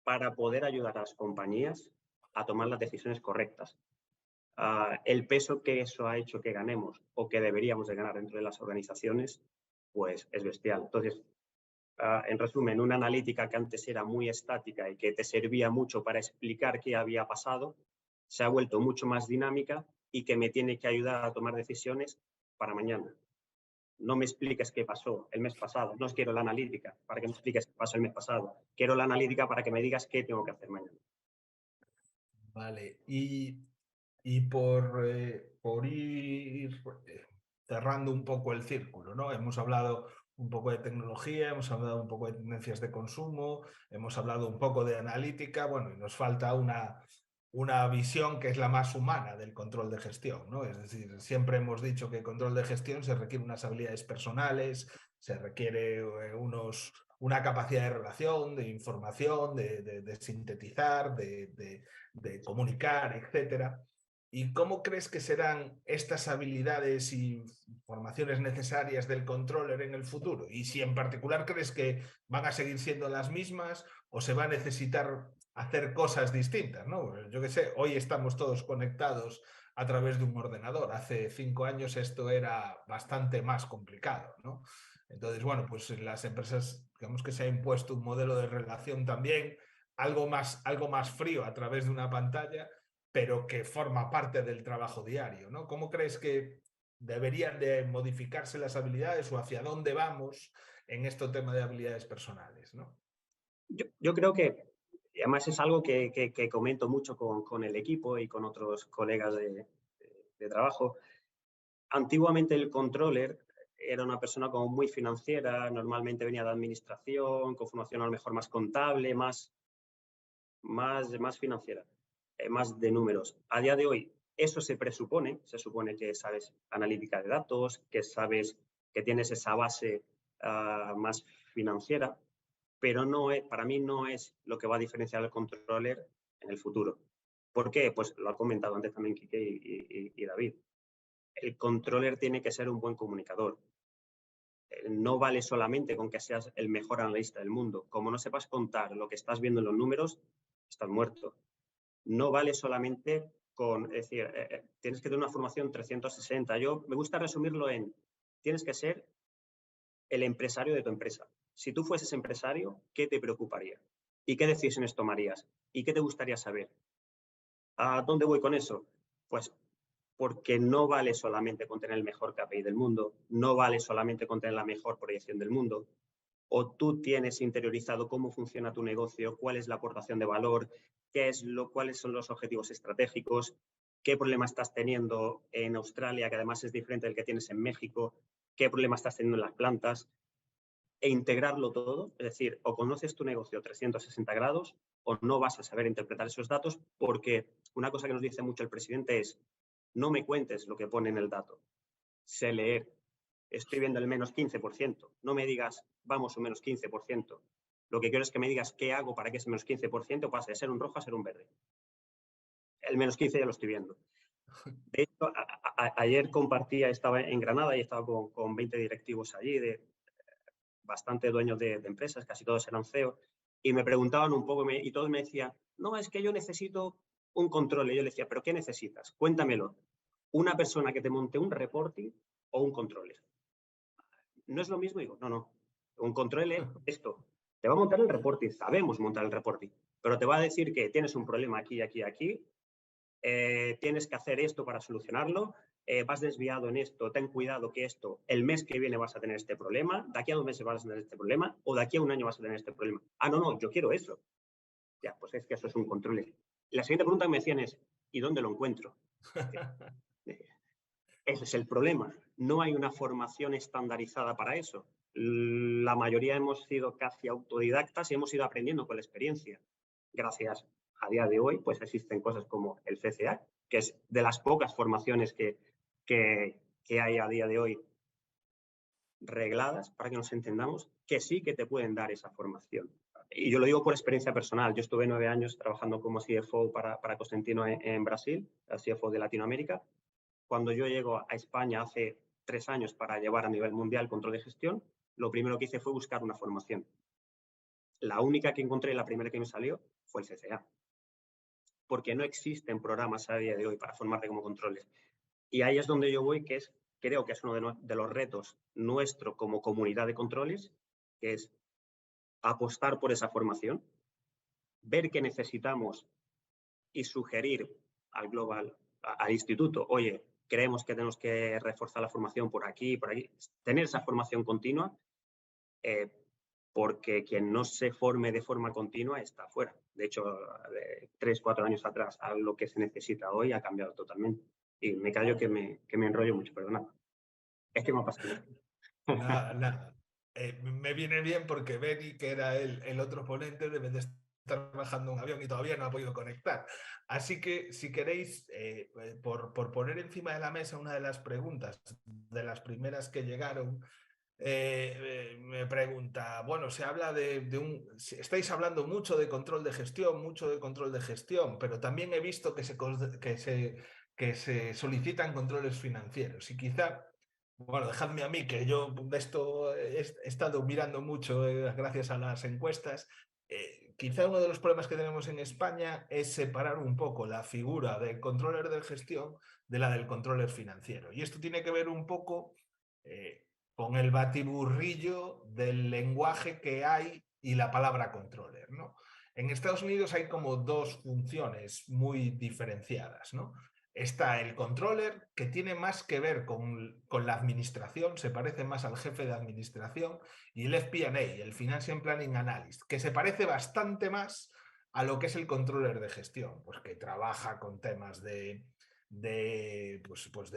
para poder ayudar a las compañías a tomar las decisiones correctas. El peso que eso ha hecho que ganemos o que deberíamos de ganar dentro de las organizaciones, pues es bestial. Entonces, en resumen, una analítica que antes era muy estática y que te servía mucho para explicar qué había pasado, se ha vuelto mucho más dinámica y que me tiene que ayudar a tomar decisiones para mañana. No me expliques qué pasó el mes pasado. No quiero la analítica para que me expliques qué pasó el mes pasado. Quiero la analítica para que me digas qué tengo que hacer mañana. Vale, y por ir cerrando un poco el círculo, ¿no? Hemos hablado un poco de tecnología, hemos hablado un poco de tendencias de consumo, hemos hablado un poco de analítica, bueno, y nos falta una visión que es la más humana del control de gestión, ¿no? Es decir, siempre hemos dicho que el control de gestión se requiere unas habilidades personales, se requiere una capacidad de relación, de información, de sintetizar, de comunicar, etcétera. ¿Y cómo crees que serán estas habilidades y formaciones necesarias del controller en el futuro? Y si en particular crees que van a seguir siendo las mismas o se va a necesitar hacer cosas distintas, ¿no? Yo qué sé, hoy estamos todos conectados a través de un ordenador. Hace 5 años esto era bastante más complicado, ¿no? Entonces, bueno, pues en las empresas, digamos que se ha impuesto un modelo de relación también, algo más frío a través de una pantalla, pero que forma parte del trabajo diario, ¿no? ¿Cómo crees que deberían de modificarse las habilidades o hacia dónde vamos en este tema de habilidades personales, ¿no? Yo creo que, y además es algo que comento mucho con el equipo y con otros colegas de trabajo. Antiguamente el controller era una persona como muy financiera, normalmente venía de administración, con formación a lo mejor más contable, más financiera, más de números. A día de hoy, eso se supone que sabes analítica de datos, que sabes que tienes esa base más financiera, pero para mí no es lo que va a diferenciar al controller en el futuro. ¿Por qué? Pues lo ha comentado antes también Quique y David. el controller tiene que ser un buen comunicador. No vale solamente con que seas el mejor analista del mundo. Como no sepas contar lo que estás viendo en los números, estás muerto. No vale solamente con, es decir, tienes que tener una formación 360. Yo me gusta resumirlo en, tienes que ser el empresario de tu empresa. Si tú fueses empresario, ¿qué te preocuparía? ¿Y qué decisiones tomarías? ¿Y qué te gustaría saber? ¿A dónde voy con eso? Pues porque no vale solamente con tener el mejor KPI del mundo, no vale solamente con tener la mejor proyección del mundo. O tú tienes interiorizado cómo funciona tu negocio, cuál es la aportación de valor, cuáles son los objetivos estratégicos, qué problema estás teniendo en Australia, que además es diferente del que tienes en México, qué problema estás teniendo en las plantas, e integrarlo todo. Es decir, o conoces tu negocio 360 grados o no vas a saber interpretar esos datos, porque una cosa que nos dice mucho el presidente es, no me cuentes lo que pone en el dato, sé leer. Estoy viendo el menos 15%. No me digas, vamos, un menos 15%. Lo que quiero es que me digas qué hago para que ese menos 15% pase de ser un rojo a ser un verde. El menos 15 ya lo estoy viendo. De hecho, ayer estaba en Granada y estaba con 20 directivos allí, de bastante dueños de empresas, casi todos eran CEO, y me preguntaban un poco y todos me decían, no, es que yo necesito un control. Y yo le decía, ¿pero qué necesitas? Cuéntamelo. Una persona que te monte un reporting o un controller. ¿No es lo mismo? Digo, no. Un control es esto. Te va a montar el reporting, sabemos montar el reporting, pero te va a decir que tienes un problema aquí, aquí, aquí, tienes que hacer esto para solucionarlo, vas desviado en esto, ten cuidado que esto, el mes que viene vas a tener este problema, de aquí a 2 meses vas a tener este problema, o de aquí a 1 año vas a tener este problema. Ah, no, yo quiero eso. Ya, pues es que eso es un control. La siguiente pregunta que me decían es, ¿y dónde lo encuentro? Ese es el problema. No hay una formación estandarizada para eso. La mayoría hemos sido casi autodidactas y hemos ido aprendiendo con la experiencia. Gracias a día de hoy, pues existen cosas como el CCA, que es de las pocas formaciones que hay a día de hoy regladas, para que nos entendamos, que sí que te pueden dar esa formación. Y yo lo digo por experiencia personal. Yo estuve 9 años trabajando como CFO para Costantino en Brasil, el CFO de Latinoamérica. Cuando yo llego a España hace 3 años para llevar a nivel mundial control de gestión, lo primero que hice fue buscar una formación. La única que encontré, la primera que me salió, fue el CCA. Porque no existen programas a día de hoy para formarte como controles. Y ahí es donde yo voy, creo que es uno de los retos nuestro como comunidad de controles, que es apostar por esa formación, ver qué necesitamos y sugerir al al instituto, oye, creemos que tenemos que reforzar la formación por aquí, tener esa formación continua, porque quien no se forme de forma continua está fuera. De hecho, de 3, 4 años atrás a lo que se necesita hoy ha cambiado totalmente. Y me callo que me enrollo mucho, perdonad. Es que me ha pasado. Nada. Me viene bien porque Benny, que era el otro ponente, debe de estar bajando un avión y todavía no ha podido conectar. Así que, si queréis, por poner encima de la mesa una de las preguntas, de las primeras que llegaron, me pregunta, bueno, se habla estáis hablando mucho de control de gestión, pero también he visto que se solicitan controles financieros y quizá, bueno, dejadme a mí, que yo de esto he estado mirando mucho gracias a las encuestas. Quizá uno de los problemas que tenemos en España es separar un poco la figura del controller de gestión de la del controller financiero. Y esto tiene que ver un poco con el batiburrillo del lenguaje que hay y la palabra controller, ¿no? En Estados Unidos hay como 2 funciones muy diferenciadas, ¿no? Está el controller, que tiene más que ver con la administración, se parece más al jefe de administración, y el FP&A, el Financial Planning Analyst, que se parece bastante más a lo que es el controller de gestión, pues que trabaja con temas de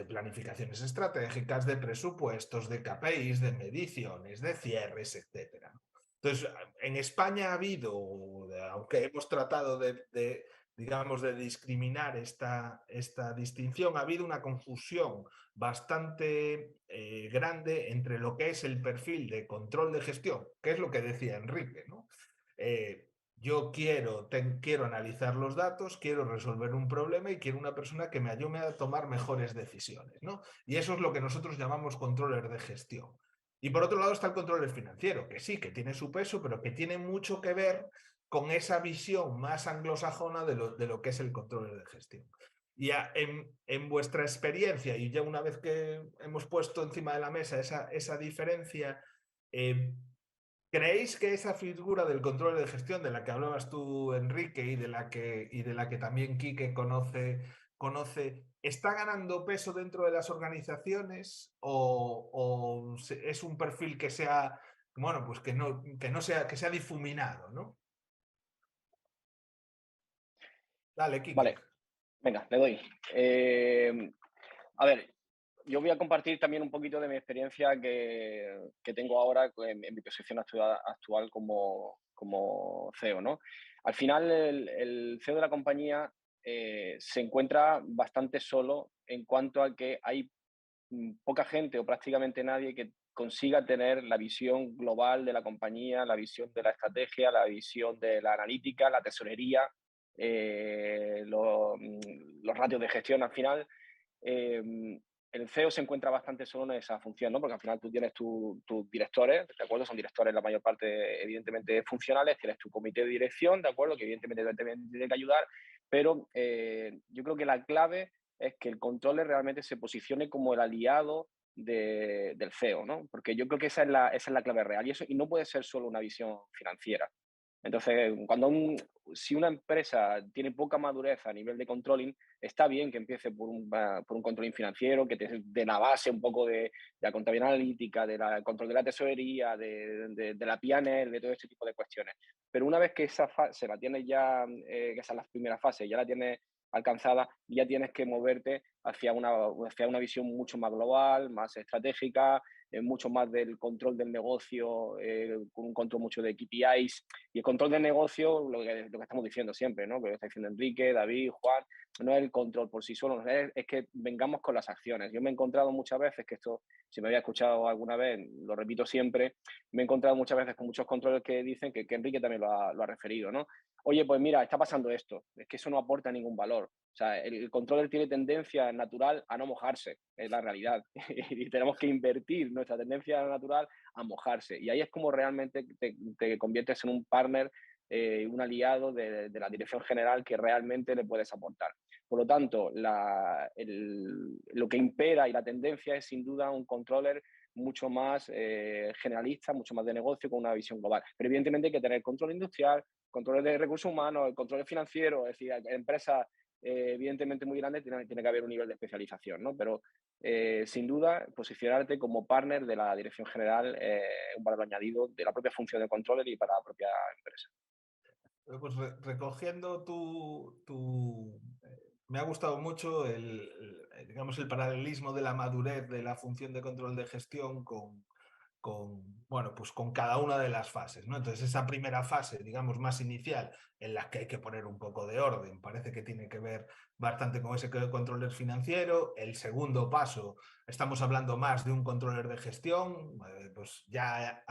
planificaciones estratégicas, de presupuestos, de KPIs, de mediciones, de cierres, etc. Entonces, en España ha habido, aunque hemos tratado digamos, de discriminar esta distinción, ha habido una confusión bastante grande entre lo que es el perfil de control de gestión, que es lo que decía Enrique, ¿no? Yo quiero analizar los datos, quiero resolver un problema y quiero una persona que me ayude a tomar mejores decisiones, ¿no? Y eso es lo que nosotros llamamos controller de gestión. Y por otro lado está el controller financiero, que sí, que tiene su peso, pero que tiene mucho que ver con esa visión más anglosajona de lo que es el controller de gestión. Y en vuestra experiencia, y ya una vez que hemos puesto encima de la mesa esa diferencia, ¿creéis que esa figura del control de gestión de la que hablabas tú, Enrique, y de la que también Quique conoce, está ganando peso dentro de las organizaciones o es un perfil que sea, bueno, pues que no sea, que sea difuminado, ¿no? Dale, Quique. Vale, venga, le doy. A ver, yo voy a compartir también un poquito de mi experiencia que tengo ahora en mi posición actual como CEO, ¿no? Al final, el CEO de la compañía se encuentra bastante solo en cuanto a que hay poca gente o prácticamente nadie que consiga tener la visión global de la compañía, la visión de la estrategia, la visión de la analítica, la tesorería, los ratios de gestión al final. El CEO se encuentra bastante solo en esa función, ¿no? Porque al final tú tienes tus directores, ¿de acuerdo? Son directores la mayor parte, evidentemente, funcionales, tienes tu comité de dirección, ¿de acuerdo? Que evidentemente te tiene que ayudar, pero yo creo que la clave es que el controller realmente se posicione como el aliado del CEO, ¿no? Porque yo creo que esa es la clave real y no puede ser solo una visión financiera. Entonces, si una empresa tiene poca madurez a nivel de controlling, está bien que empiece por un controlling financiero, que te dé la base un poco de la contabilidad analítica, del control de la tesorería, de la P&L, de todo este tipo de cuestiones. Pero una vez que esa fase la tienes ya, que esa es la primera fase, ya la tienes alcanzada, ya tienes que moverte hacia una visión mucho más global, más estratégica, mucho más del control del negocio, con un control mucho de KPIs. Y el control del negocio, lo que estamos diciendo siempre, ¿no? Que está diciendo Enrique, David, Juan, no es el control por sí solo, es que vengamos con las acciones. Yo me he encontrado muchas veces, que esto, si me había escuchado alguna vez, lo repito siempre, me he encontrado muchas veces con muchos controles que dicen que Enrique también lo ha referido, ¿no? Oye, pues mira, está pasando esto, es que eso no aporta ningún valor. O sea, el controller tiene tendencia natural a no mojarse, es la realidad. Y tenemos que invertir nuestra tendencia natural a mojarse. Y ahí es como realmente te conviertes en un partner, un aliado de la dirección general que realmente le puedes aportar. Por lo tanto, lo que impera y la tendencia es sin duda un controller mucho más generalista, mucho más de negocio, con una visión global. Pero evidentemente hay que tener control industrial, control de recursos humanos, control financiero, es decir, empresas evidentemente muy grandes tiene que haber un nivel de especialización, ¿no? Pero sin duda, posicionarte como partner de la dirección general es un valor añadido de la propia función de controller y para la propia empresa. Pues recogiendo me ha gustado mucho digamos, el paralelismo de la madurez de la función de control de gestión bueno, pues con cada una de las fases, ¿no? Entonces, esa primera fase, digamos, más inicial, en la que hay que poner un poco de orden, parece que tiene que ver bastante con ese controller financiero. El segundo paso, estamos hablando más de un controller de gestión, pues ya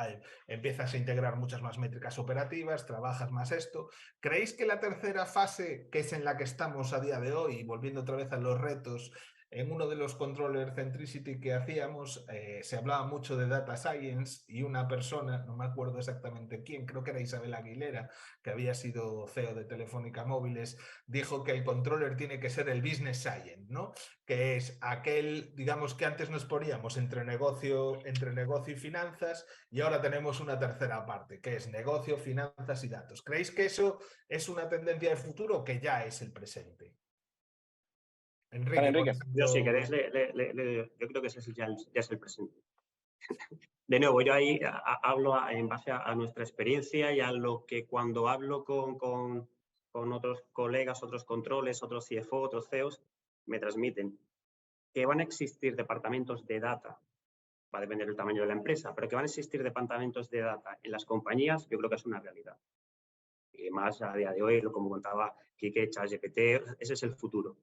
empiezas a integrar muchas más métricas operativas, trabajas más esto. ¿Creéis que la tercera fase, que es en la que estamos a día de hoy, volviendo otra vez a los retos, en uno de los controller centricity que hacíamos, se hablaba mucho de data science y una persona, no me acuerdo exactamente quién, creo que era Isabel Aguilera, que había sido CEO de Telefónica Móviles, dijo que el controller tiene que ser el business science, ¿no? Que es aquel, digamos, que antes nos poníamos entre negocio y finanzas, y ahora tenemos una tercera parte, que es negocio, finanzas y datos. ¿Creéis que eso es una tendencia de futuro o que ya es el presente? Vale, Enrique, por Enrique. ejemplo. Yo sí, queréis, yo creo que ese ya es el presente. De nuevo, yo ahí hablo en base a nuestra experiencia y a lo que cuando hablo con otros colegas, otros controles, otros CFO, otros CEOs, me transmiten que van a existir departamentos de data, va a depender del tamaño de la empresa, pero que van a existir departamentos de data en las compañías, yo creo que es una realidad. Y más a día de hoy, como contaba Quique, ChatGPT, ese es el futuro.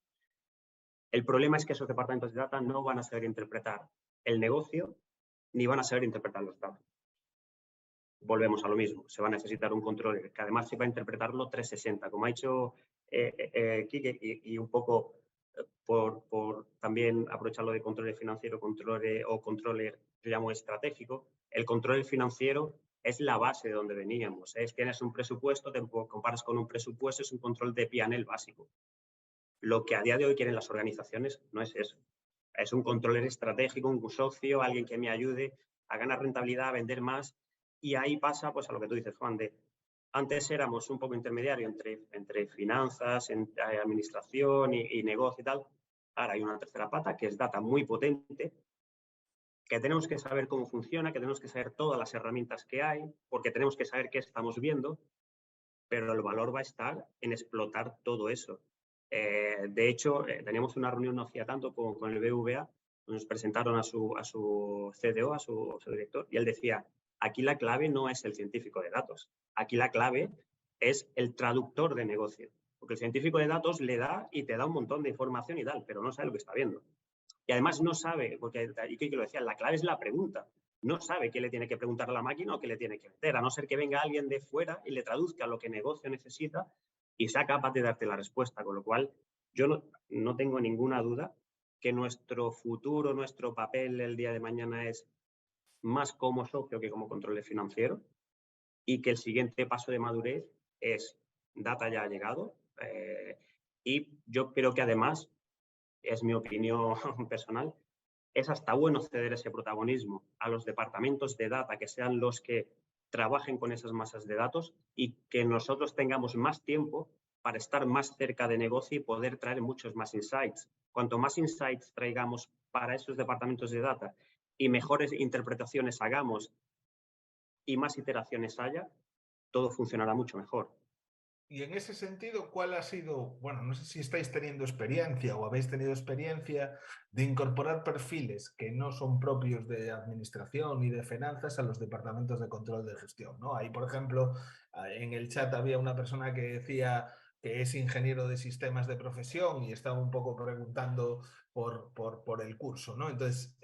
El problema es que esos departamentos de data no van a saber interpretar el negocio ni van a saber interpretar los datos. volvemos a lo mismo. Se va a necesitar un controller que además sepa interpretarlo 360, como ha hecho Quique, y un poco por también aprovecharlo de controller financiero, controller, yo llamo estratégico. El controller financiero es la base de donde veníamos. Tienes un presupuesto, te comparas con un presupuesto, es un control de P&L básico. Lo que a día de hoy quieren las organizaciones no es eso. Es un controller estratégico, un socio, alguien que me ayude a ganar rentabilidad, a vender más. Y ahí pasa pues a lo que tú dices, Juan, antes éramos un poco intermediario entre finanzas, entre administración y negocio y tal. Ahora hay una tercera pata que es data muy potente, que tenemos que saber cómo funciona, que tenemos que saber todas las herramientas que hay, porque tenemos que saber qué estamos viendo, pero el valor va a estar en explotar todo eso. De hecho, teníamos una reunión no hacía tanto con el BVA, nos presentaron a su CDO, a su director, y él decía, aquí la clave no es el científico de datos, aquí la clave es el traductor de negocio, porque el científico de datos le da y te da un montón de información y tal, pero no sabe lo que está viendo. Y además no sabe, porque y lo decía, la clave es la pregunta. No sabe qué le tiene que preguntar a la máquina o qué le tiene que meter, a no ser que venga alguien de fuera y le traduzca lo que el negocio necesita y sea capaz de darte la respuesta. Con lo cual, yo no tengo ninguna duda que nuestro futuro, nuestro papel el día de mañana es más como socio que como control financiero y que el siguiente paso de madurez es data ya ha llegado y yo creo que además, es mi opinión personal, es hasta bueno ceder ese protagonismo a los departamentos de data, que sean los que trabajen con esas masas de datos y que nosotros tengamos más tiempo para estar más cerca de negocio y poder traer muchos más insights. Cuanto más insights traigamos para esos departamentos de data y mejores interpretaciones hagamos y más iteraciones haya, todo funcionará mucho mejor. Y en ese sentido, ¿cuál ha sido, bueno, no sé si estáis teniendo experiencia o habéis tenido experiencia de incorporar perfiles que no son propios de administración ni de finanzas a los departamentos de control de gestión, ¿no? Ahí, por ejemplo, en el chat había una persona que decía que es ingeniero de sistemas de profesión y estaba un poco preguntando por el curso, ¿no? Entonces,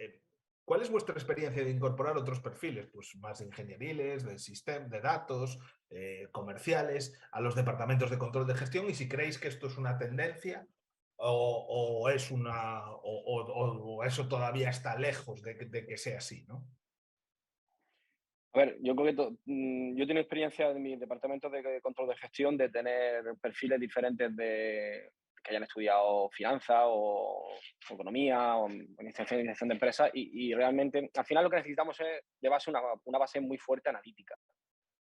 ¿cuál es vuestra experiencia de incorporar otros perfiles? Pues más ingenieriles, de sistema, de datos, comerciales, a los departamentos de control de gestión, y si creéis que esto es una tendencia o es una o eso todavía está lejos de que sea así, ¿no? A ver, yo creo que yo tengo experiencia en mi departamento de control de gestión de tener perfiles diferentes que hayan estudiado finanzas o economía o administración de empresas y realmente al final lo que necesitamos es de base una base muy fuerte analítica.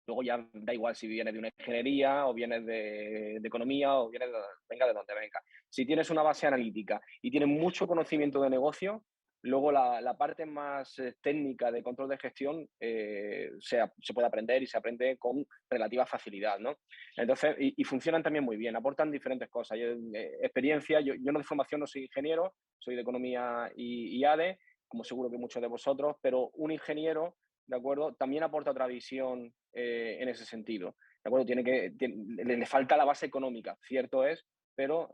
Luego ya da igual si vienes de una ingeniería o vienes de economía o venga de donde venga. Si tienes una base analítica y tienes mucho conocimiento de negocio, luego la parte más técnica de control de gestión se puede aprender y se aprende con relativa facilidad, ¿no? Entonces, y funcionan también muy bien, aportan diferentes cosas. Experiencia, yo no de formación no soy ingeniero, soy de economía y ADE, como seguro que muchos de vosotros, pero un ingeniero, ¿de acuerdo? También aporta otra visión en ese sentido, ¿de acuerdo? Le falta la base económica, cierto es, pero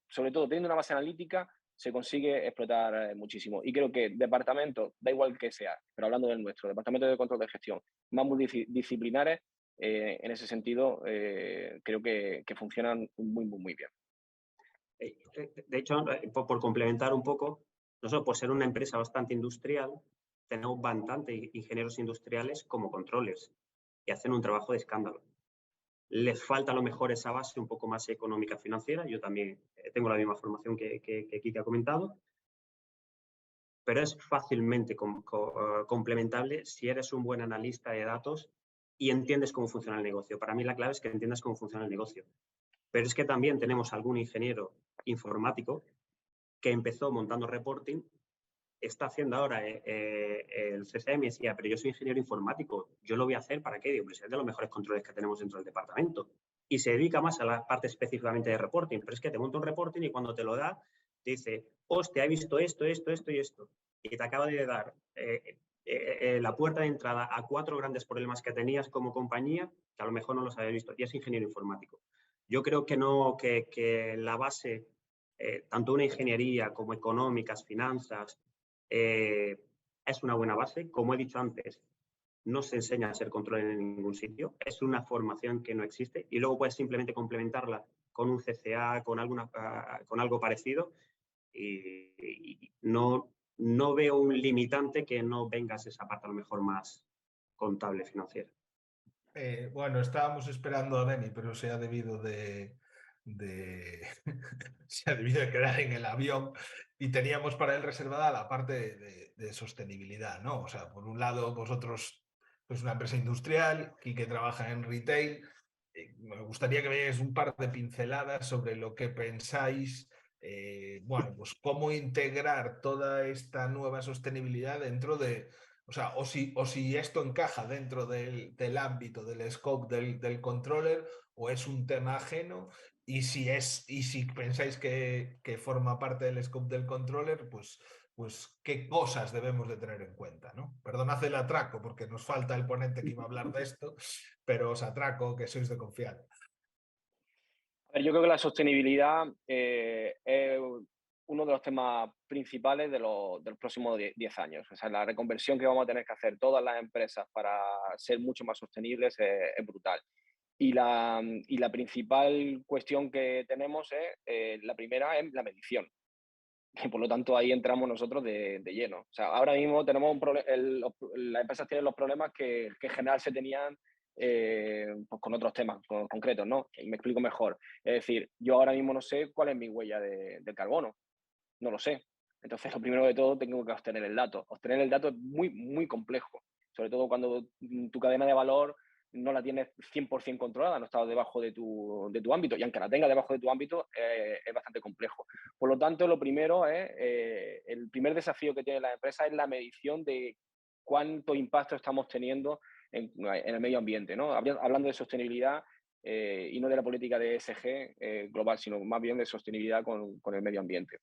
sobre todo teniendo una base analítica se consigue explotar muchísimo. Y creo que departamentos, da igual que sea, pero hablando del nuestro, departamento de control de gestión, más multidisciplinares, en ese sentido, creo que funcionan muy, muy, muy bien. De hecho, por complementar un poco, nosotros por ser una empresa bastante industrial, tenemos bastante ingenieros industriales como controllers y hacen un trabajo de escándalo. Les falta a lo mejor esa base un poco más económica financiera. Yo también tengo la misma formación que Kike ha comentado, pero es fácilmente complementable si eres un buen analista de datos y entiendes cómo funciona el negocio. Para mí la clave es que entiendas cómo funciona el negocio. Pero es que también tenemos algún ingeniero informático que empezó montando reporting, está haciendo ahora el CCM y decía, pero yo soy ingeniero informático, ¿yo lo voy a hacer para qué? Digo, pues es de los mejores controles que tenemos dentro del departamento. Y se dedica más a la parte específicamente de reporting, pero es que te monta un reporting y cuando te lo da, te dice, hostia, he visto esto, esto, esto y esto. Y te acaba de dar la puerta de entrada a 4 grandes problemas que tenías como compañía, que a lo mejor no los habías visto, y es ingeniero informático. Yo creo que la base, tanto una ingeniería como económicas, finanzas, es una buena base. Como he dicho antes, no se enseña a ser controller en ningún sitio, es una formación que no existe y luego puedes simplemente complementarla con un CCA, con algo parecido y no veo un limitante que no vengas esa parte a lo mejor más contable financiera. Bueno, estábamos esperando a Beni, pero se ha debido se ha debido de quedar en el avión y teníamos para él reservada la parte de sostenibilidad, ¿no? O sea, por un lado, vosotros sois una empresa industrial y que trabaja en retail. Me gustaría que me deis un par de pinceladas sobre lo que pensáis, bueno, pues cómo integrar toda esta nueva sostenibilidad dentro de, o sea, o si esto encaja dentro del ámbito, del scope del controller, o es un tema ajeno, y si pensáis que forma parte del scope del controller, pues qué cosas debemos de tener en cuenta, ¿no? Perdonad el atraco, porque nos falta el ponente que iba a hablar de esto, pero os atraco que sois de confiar. A ver, yo creo que la sostenibilidad es uno de los temas principales de los próximos 10 años. O sea, la reconversión que vamos a tener que hacer todas las empresas para ser mucho más sostenibles es brutal. Y la principal cuestión que tenemos es, la primera es la medición. Y por lo tanto ahí entramos nosotros de lleno. O sea, ahora mismo tenemos las empresas tienen los problemas que en general se tenían pues con otros temas concretos, ¿no? Y me explico mejor. Es decir, yo ahora mismo no sé cuál es mi huella de carbono. No lo sé. Entonces, lo primero de todo, tengo que obtener el dato. Obtener el dato es muy, muy complejo. Sobre todo cuando tu cadena de valor no la tienes 100% controlada, no está debajo de tu ámbito. Y aunque la tenga debajo de tu ámbito, es bastante complejo. Por lo tanto, lo primero es, el primer desafío que tiene la empresa es la medición de cuánto impacto estamos teniendo en el medio ambiente, ¿no? Hablando de sostenibilidad, y no de la política de ESG global, sino más bien de sostenibilidad con el medio ambiente.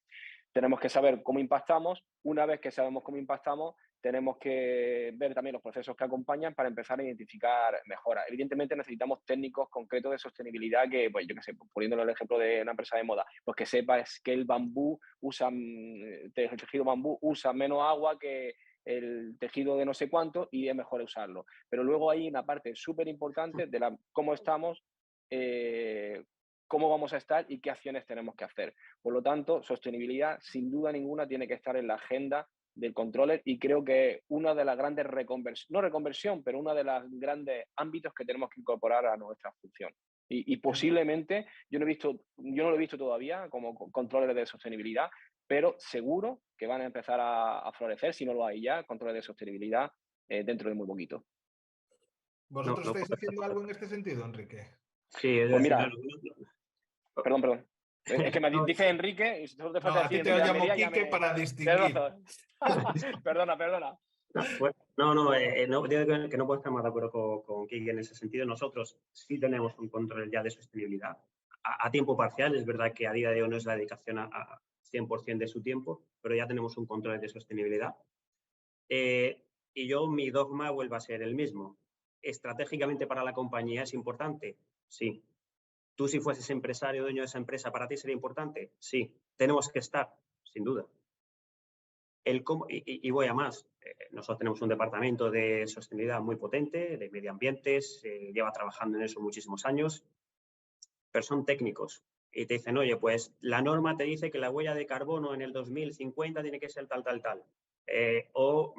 Tenemos que saber cómo impactamos. Una vez que sabemos cómo impactamos, tenemos que ver también los procesos que acompañan para empezar a identificar mejoras. Evidentemente necesitamos técnicos concretos de sostenibilidad que, pues yo qué sé, poniéndolo el ejemplo de una empresa de moda, pues que sepa que el bambú el tejido bambú usa menos agua que el tejido de no sé cuánto y es mejor usarlo. Pero luego hay una parte súper importante de cómo estamos, cómo vamos a estar y qué acciones tenemos que hacer. Por lo tanto, sostenibilidad, sin duda ninguna, tiene que estar en la agenda del controller y creo que una de las grandes no reconversión, pero una de las grandes ámbitos que tenemos que incorporar a nuestra función. Y posiblemente, yo no lo he visto todavía como controller de sostenibilidad, pero seguro que van a empezar a florecer, si no lo hay ya, controles de sostenibilidad dentro de muy poquito. ¿Vosotros estáis haciendo algo en este sentido, Enrique? Sí, es Pues decir, mira, perdón. Es que me dice Enrique y solo te falta No, a ti decir te lo Enrique llamo Almería, Quique para Tienes distinguir. razón. Perdona. No, digo que no puedo estar más de acuerdo con Kike en ese sentido. Nosotros sí tenemos un control ya de sostenibilidad a tiempo parcial. Es verdad que a día de hoy no es la dedicación a 100% de su tiempo, pero ya tenemos un control de sostenibilidad. Y mi dogma vuelve a ser el mismo. ¿Estratégicamente para la compañía es importante? Sí. ¿Tú si fueses empresario, dueño de esa empresa, para ti sería importante? Sí. Tenemos que estar, sin duda. Y voy a más. Nosotros tenemos un departamento de sostenibilidad muy potente, de medio ambiente, lleva trabajando en eso muchísimos años, pero son técnicos. Y te dicen, oye, pues la norma te dice que la huella de carbono en el 2050 tiene que ser tal. O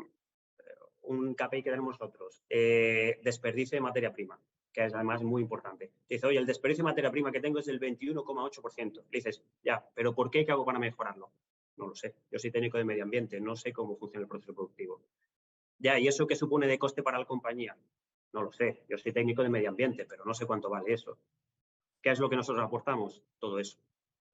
un KPI que tenemos nosotros, desperdicio de materia prima, que es además muy importante. Te dice, oye, el desperdicio de materia prima que tengo es del 21,8%. Le dices, ya, pero ¿por qué? ¿Qué hago para mejorarlo? No lo sé. Yo soy técnico de medio ambiente, no sé cómo funciona el proceso productivo. Ya, ¿y eso qué supone de coste para la compañía? No lo sé. Yo soy técnico de medio ambiente, pero no sé cuánto vale eso. ¿Qué es lo que nosotros aportamos? Todo eso.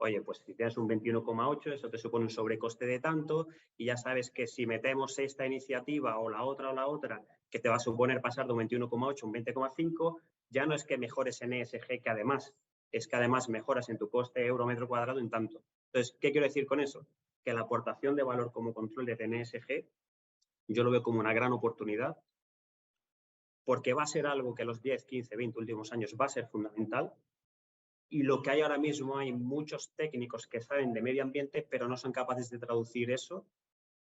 Oye, pues si tienes un 21,8, eso te supone un sobrecoste de tanto y ya sabes que si metemos esta iniciativa o la otra, que te va a suponer pasar de un 21,8 a un 20,5, ya no es que mejores en ESG, que además, es que además mejoras en tu coste euro metro cuadrado en tanto. Entonces, ¿qué quiero decir con eso? Que la aportación de valor como control de ESG, yo lo veo como una gran oportunidad, porque va a ser algo que los 10, 15, 20 últimos años va a ser fundamental. Y lo que hay ahora mismo, hay muchos técnicos que saben de medio ambiente, pero no son capaces de traducir eso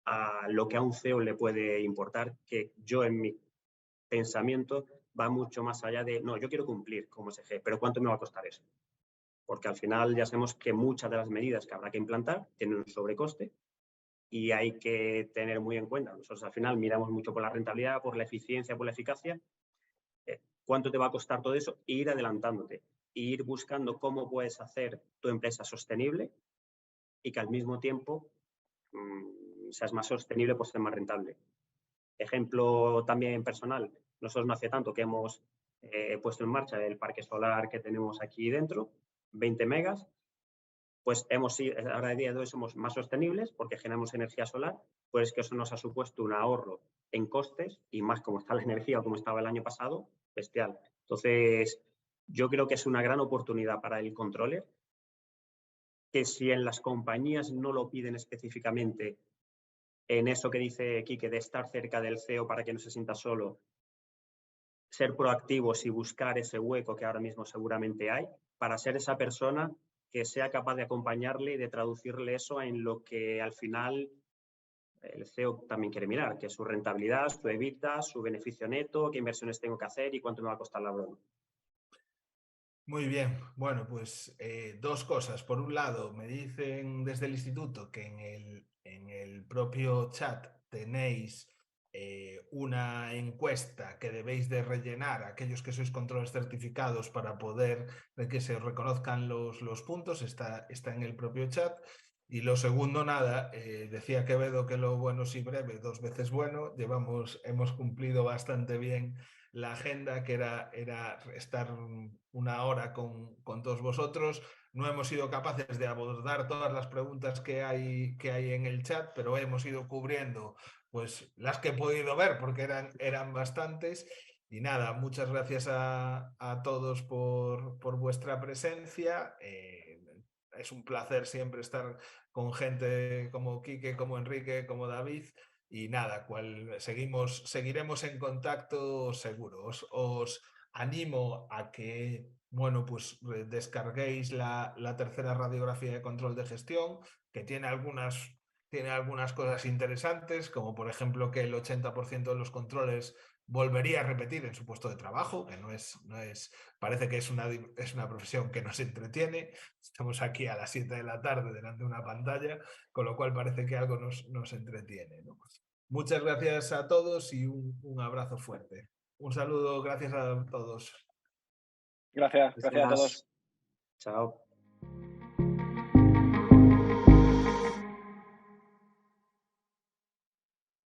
a lo que a un CEO le puede importar, que yo en mi pensamiento va mucho más allá de, no, yo quiero cumplir como SG, pero ¿cuánto me va a costar eso? Porque al final ya sabemos que muchas de las medidas que habrá que implantar tienen un sobrecoste y hay que tener muy en cuenta. Nosotros al final miramos mucho por la rentabilidad, por la eficiencia, por la eficacia. ¿Cuánto te va a costar todo eso? E ir adelantándote, e ir buscando cómo puedes hacer tu empresa sostenible y que al mismo tiempo seas más sostenible, pues ser más rentable. Ejemplo también personal, nosotros no hace tanto que hemos puesto en marcha el parque solar que tenemos aquí dentro, 20 megas, pues ahora a día de hoy somos más sostenibles porque generamos energía solar, pues que eso nos ha supuesto un ahorro en costes y más como está la energía o como estaba el año pasado, bestial. Entonces, yo creo que es una gran oportunidad para el controller, que si en las compañías no lo piden específicamente, en eso que dice Quique, de estar cerca del CEO para que no se sienta solo, ser proactivos y buscar ese hueco que ahora mismo seguramente hay, para ser esa persona que sea capaz de acompañarle y de traducirle eso en lo que al final el CEO también quiere mirar, que es su rentabilidad, su EBITDA, su beneficio neto, qué inversiones tengo que hacer y cuánto me va a costar la broma. Muy bien, bueno, pues dos cosas. Por un lado, me dicen desde el instituto que en el propio chat tenéis una encuesta que debéis de rellenar aquellos que sois controles certificados para poder que se reconozcan los puntos, está en el propio chat. Y lo segundo, nada, decía Quevedo que lo bueno si breve, 2 veces bueno. Hemos cumplido bastante bien la agenda, que era estar una hora con todos vosotros. No hemos sido capaces de abordar todas las preguntas que hay en el chat, pero hemos ido cubriendo pues las que he podido ver, porque eran bastantes. Y nada, muchas gracias a todos por vuestra presencia. Es un placer siempre estar con gente como Quique, como Enrique, como David. Y nada, seguiremos en contacto seguro. Os animo a que, bueno, pues descarguéis la tercera radiografía de control de gestión, que tiene algunas cosas interesantes, como por ejemplo que el 80% de los controles volvería a repetir en su puesto de trabajo, que parece que es una profesión que nos entretiene. Estamos aquí a las 7 de la tarde delante de una pantalla, con lo cual parece que algo nos entretiene, ¿no? Muchas gracias a todos y un abrazo fuerte. Un saludo, gracias a todos. Gracias a todos. Chao.